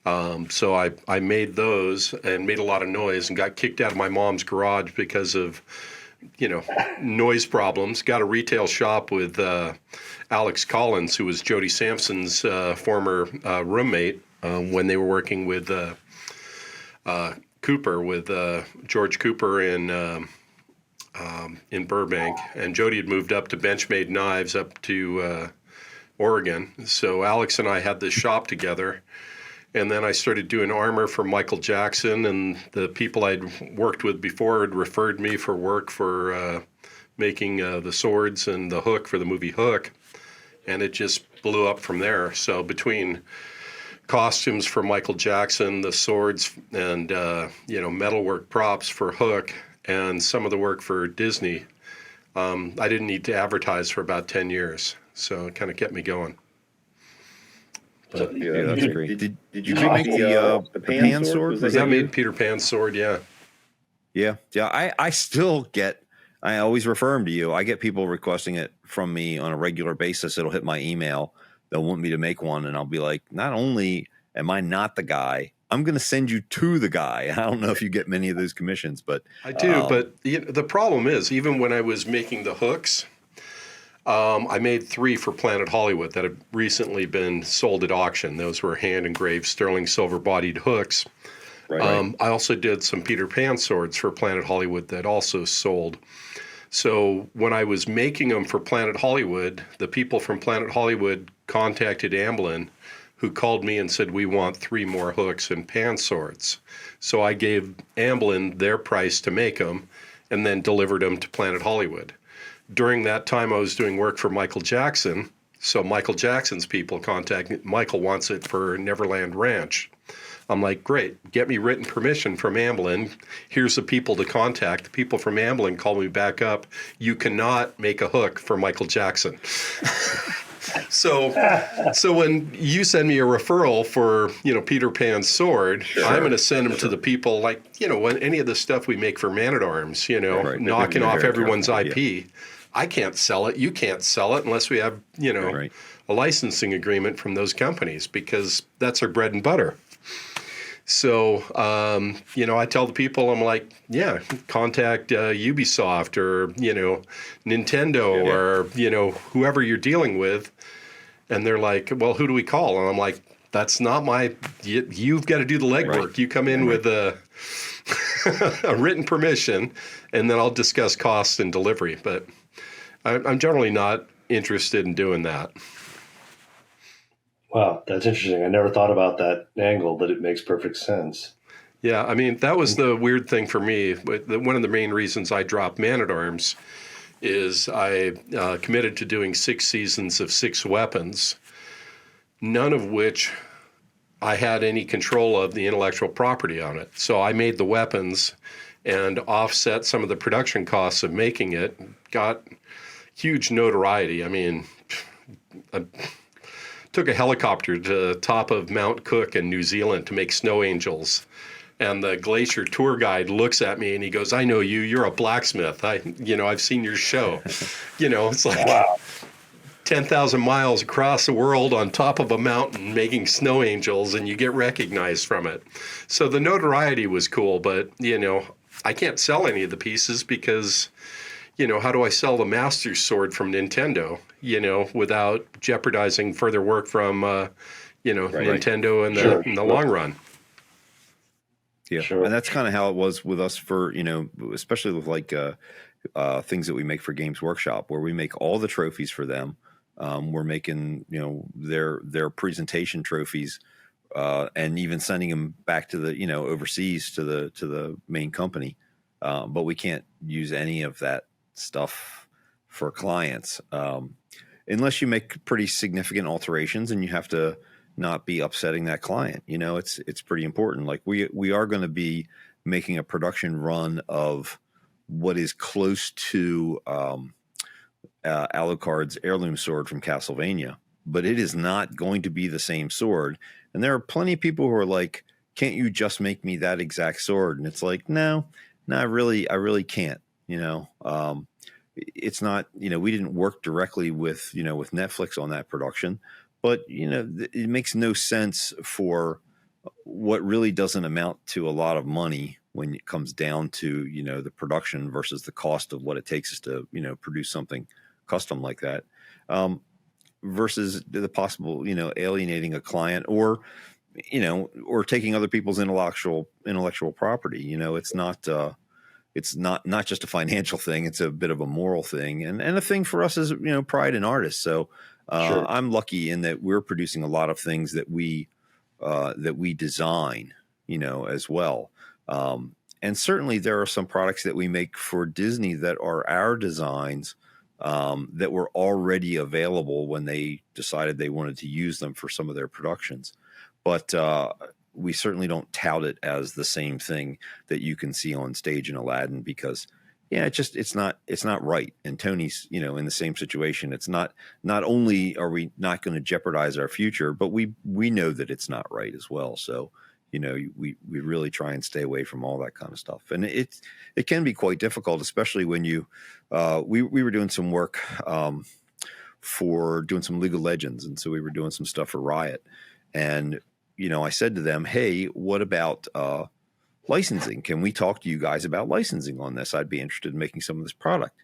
So I made those and made a lot of noise and got kicked out of my mom's garage because of, noise problems. Got a retail shop with Alex Collins, who was Jody Sampson's former roommate when they were working with Cooper, with George Cooper in Burbank. And Jody had moved up to Benchmade Knives up to Oregon. So Alex and I had this shop together. And then I started doing armor for Michael Jackson, and the people I'd worked with before had referred me for work for making the swords and the hook for the movie Hook. And it just blew up from there. So between costumes for Michael Jackson, the swords, and metalwork props for Hook, and some of the work for Disney, I didn't need to advertise for about 10 years. So it kind of kept me going. But, yeah, that's great. Did you make the pan sword? I made Peter Pan's sword, yeah. Yeah. I still get, I always refer them to you. I get people requesting it from me on a regular basis. It'll hit my email. They'll want me to make one, and I'll be like, not only am I not the guy, I'm going to send you to the guy. I don't know if you get many of those commissions, but I do. But the problem is, even when I was making the hooks, I made 3 for Planet Hollywood that have recently been sold at auction. Those were hand-engraved sterling silver-bodied hooks. Right. I also did some Peter Pan swords for Planet Hollywood that also sold. So when I was making them for Planet Hollywood, the people from Planet Hollywood contacted Amblin, who called me and said, we want 3 more hooks and pan swords. So I gave Amblin their price to make them and then delivered them to Planet Hollywood. During that time, I was doing work for Michael Jackson. So Michael Jackson's people contacted me. Michael wants it for Neverland Ranch. I'm like, great, get me written permission from Amblin. Here's the people to contact. The people from Amblin call me back up. You cannot make a hook for Michael Jackson. So when you send me a referral for, Peter Pan's sword, sure, I'm going to send them to the people like, when any of the stuff we make for Man-at-Arms, right, knocking off everyone's IP. Yeah. I can't sell it. You can't sell it unless we have, right, a licensing agreement from those companies, because that's our bread and butter. So, I tell the people, I'm like, yeah, contact Ubisoft or, Nintendo, yeah, or, whoever you're dealing with. And they're like, well, who do we call? And I'm like, that's not you've got to do the legwork. Right. You come in with a written permission, and then I'll discuss costs and delivery. But I'm generally not interested in doing that. Wow, that's interesting. I never thought about that angle, but it makes perfect sense. Yeah, I mean, that was the weird thing for me. One of the main reasons I dropped Man-at-Arms is I committed to doing 6 seasons of 6 weapons, none of which I had any control of the intellectual property on it. So I made the weapons and offset some of the production costs of making it, got huge notoriety. I mean, took a helicopter to the top of Mount Cook in New Zealand to make snow angels. And the glacier tour guide looks at me and he goes, I know you, you're a blacksmith. I've seen your show. It's like, wow, 10,000 miles across the world on top of a mountain making snow angels, and you get recognized from it. So the notoriety was cool, but, I can't sell any of the pieces because, how do I sell the Master Sword from Nintendo, without jeopardizing further work from, right, Nintendo in the long run. Yeah, sure. And that's kind of how it was with us for, especially with like things that we make for Games Workshop, where we make all the trophies for them. We're making, their presentation trophies, and even sending them back to the, overseas to the main company. But we can't use any of that stuff for clients unless you make pretty significant alterations, and you have to not be upsetting that client. It's pretty important. Like we are going to be making a production run of what is close to Alucard's heirloom sword from Castlevania, but it is not going to be the same sword. And there are plenty of people who are like, can't you just make me that exact sword? And it's like, no, I really can't. It's not, we didn't work directly with Netflix on that production. But, it makes no sense for what really doesn't amount to a lot of money when it comes down to, the production versus the cost of what it takes us to, produce something custom like that, versus the possible, alienating a client or taking other people's intellectual property. It's not just a financial thing. It's a bit of a moral thing. And a thing for us is, pride in artists. So, sure. I'm lucky in that we're producing a lot of things that we design, as well. And certainly there are some products that we make for Disney that are our designs, that were already available when they decided they wanted to use them for some of their productions. But we certainly don't tout it as the same thing that you can see on stage in Aladdin, because it's not right. And Tony's, in the same situation. It's not only are we not going to jeopardize our future, but we know that it's not right as well. So, we really try and stay away from all that kind of stuff. And it can be quite difficult, especially when we were doing some work for doing some League of Legends. And so we were doing some stuff for Riot. And, I said to them, hey, what about licensing? Can we talk to you guys about licensing on this? I'd be interested in making some of this product.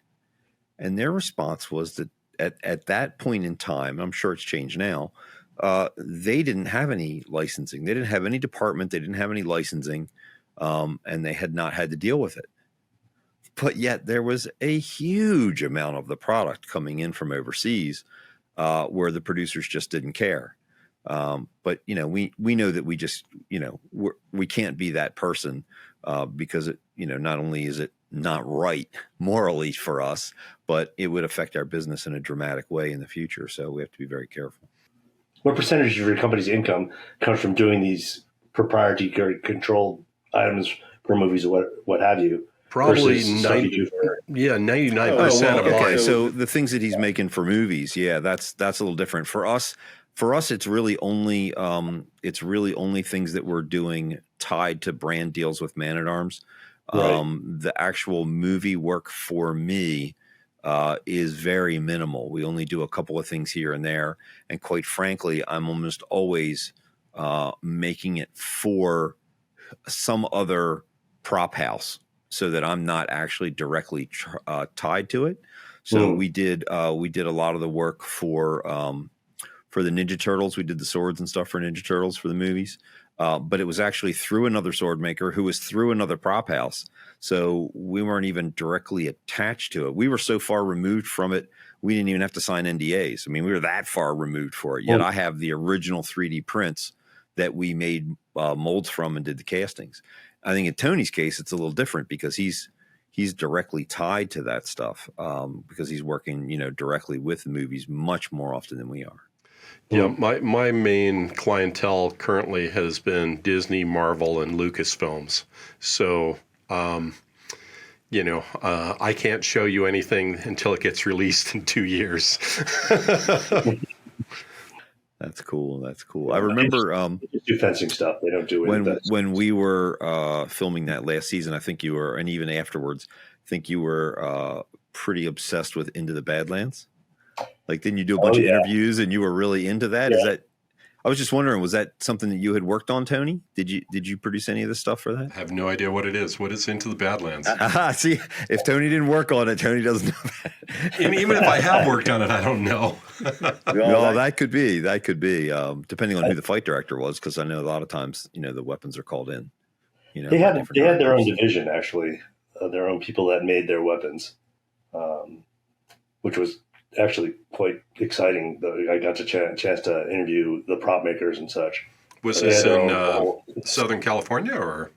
And their response was that at that point in time, I'm sure it's changed now, they didn't have any licensing. They didn't have any department. They didn't have any licensing, and they had not had to deal with it. but yet there was a huge amount of the product coming in from overseas where the producers just didn't care. But, you know, we know that we just, you know, we can't be that person because, it, you know, not only is it not right morally for us, but it would affect our business in a dramatic way in the future. So we have to be very careful. What percentage of your company's income comes from doing these proprietary controlled items for movies or what have you? Probably 99% of okay. mine. So the things that he's making for movies, yeah, that's a little different. For us, it's really only things that we're doing tied to brand deals with Man-at-Arms. Right. The actual movie work for me is very minimal. We only do a couple of things here and there. And quite frankly, I'm almost always making it for some other prop house so that I'm not actually directly tied to it. So we did a lot of the work for the Ninja Turtles. We did the swords and stuff for Ninja Turtles for the movies. But it was actually through another sword maker who was through another prop house. So we weren't even directly attached to it. We were so far removed from it, we didn't even have to sign NDAs. I mean, we were that far removed for it. Yet I have the original 3D prints that we made molds from and did the castings. I think in Tony's case, it's a little different because he's directly tied to that stuff because he's working, you know, directly with the movies much more often than we are. Yeah, my main clientele currently has been Disney, Marvel, and Lucasfilms. So, you know, I can't show you anything until it gets released in 2 years. That's cool. That's cool. I remember they do fencing stuff. They don't do when we were filming that last season. I think you were, and even afterwards, I think you were pretty obsessed with Into the Badlands. Like, didn't you do a bunch of interviews and you were really into that? Yeah. Is that? I was just wondering, was that something that you had worked on, Tony? Did you produce any of this stuff for that? I have no idea what it is. What is Into the Badlands? See, if Tony didn't work on it, Tony doesn't know that. And even if I have worked on it, I don't know. Well, that could be. That could be, depending on who the fight director was, because I know a lot of times, you know, the weapons are called in. You know, they had their own division, actually, their own people that made their weapons, which was actually quite exciting. I got a chance to interview the prop makers and such. Was this in Southern California or?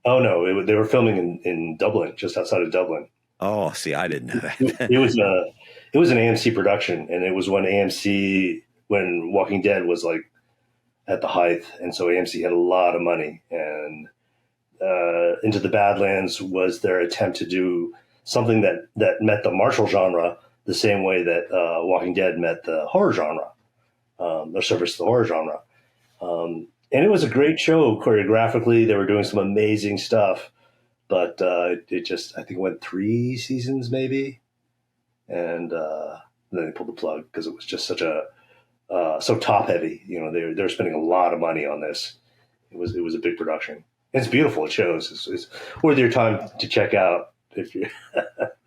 Oh no, they were filming in Dublin, just outside of Dublin. Oh, see, I didn't know that. It was an AMC production, and it was when Walking Dead was like at the height, and so AMC had a lot of money, and Into the Badlands was their attempt to do something that met the martial genre the same way that Walking Dead met the horror genre, or service the horror genre. And it was a great show choreographically. They were doing some amazing stuff, but it just, I think it went 3 seasons maybe. And then they pulled the plug because it was just such so top heavy. You know, they were spending a lot of money on this. It was a big production. It's beautiful. It shows. It's worth your time to check out if you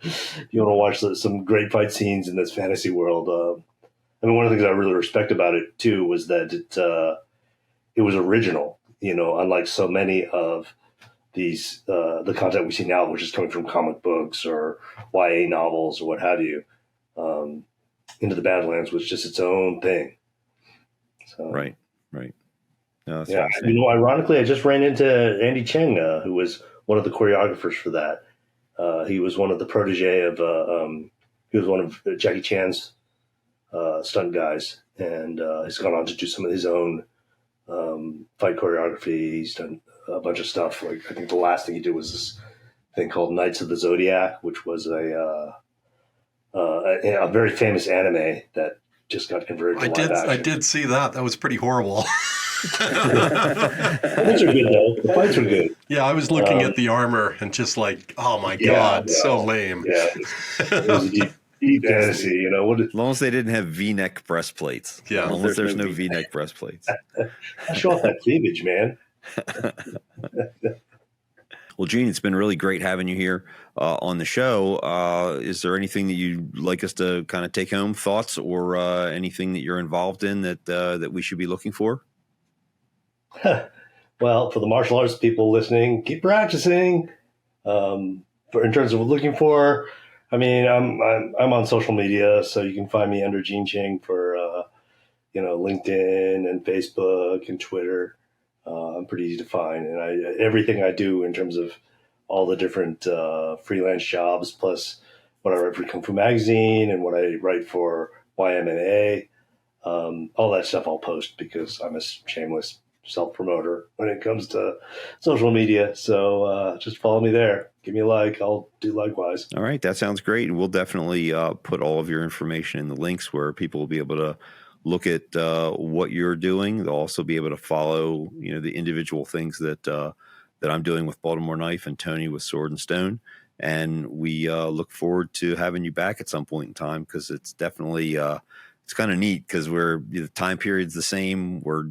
if you want to watch some great fight scenes in this fantasy world. I mean, one of the things I really respect about it too was that it was original. You know, unlike so many of these the content we see now, which is coming from comic books or YA novels or what have you. Into the Badlands was just its own thing. So, right. No, yeah, you know, ironically, I just ran into Andy Ching, who was one of the choreographers for that. He was one of the protege of he was one of Jackie Chan's stunt guys, and he's gone on to do some of his own fight choreography. He's done a bunch of stuff. Like, I think the last thing he did was this thing called Knights of the Zodiac, which was a very famous anime that just got converted to live action. I did see that. That was pretty horrible. The fights are good, though. The fights are good. Yeah, I was looking at the armor and just like, oh my God, so lame. Yeah, it was a deep fantasy, you know. As long as they didn't have V-neck breastplates. Yeah. As long as there's no V-neck breastplates. Show off that cleavage, man. Well, Gene, it's been really great having you here on the show. Is there anything that you'd like us to kind of take home, thoughts, or anything that you're involved in that we should be looking for? Well, for the martial arts people listening, keep practicing. in terms of looking for, I mean, I'm on social media, so you can find me under Gene Ching for LinkedIn and Facebook and Twitter. I'm pretty easy to find, and everything I do in terms of all the different freelance jobs, plus what I write for Kung Fu Magazine and what I write for YMNA, all that stuff I'll post because I'm a shameless self-promoter when it comes to social media. So just follow me there. Give me a like. I'll do likewise. All right. That sounds great. And we'll definitely put all of your information in the links where people will be able to look at what you're doing. They'll also be able to follow, the individual things that I'm doing with Baltimore Knife and Tony with Sword and Stone. And we look forward to having you back at some point in time, because it's definitely it's kind of neat because the time period's the same. We're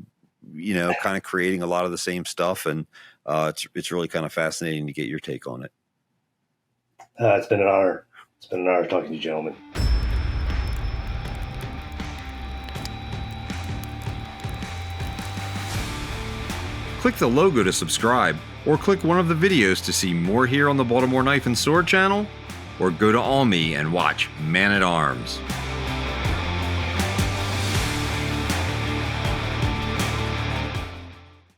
kind of creating a lot of the same stuff, and it's really kind of fascinating to get your take on it. It's been an honor. It's been an honor talking to you, gentlemen. Click the logo to subscribe, or click one of the videos to see more here on the Baltimore Knife and Sword channel, or go to Almy and watch Man at Arms.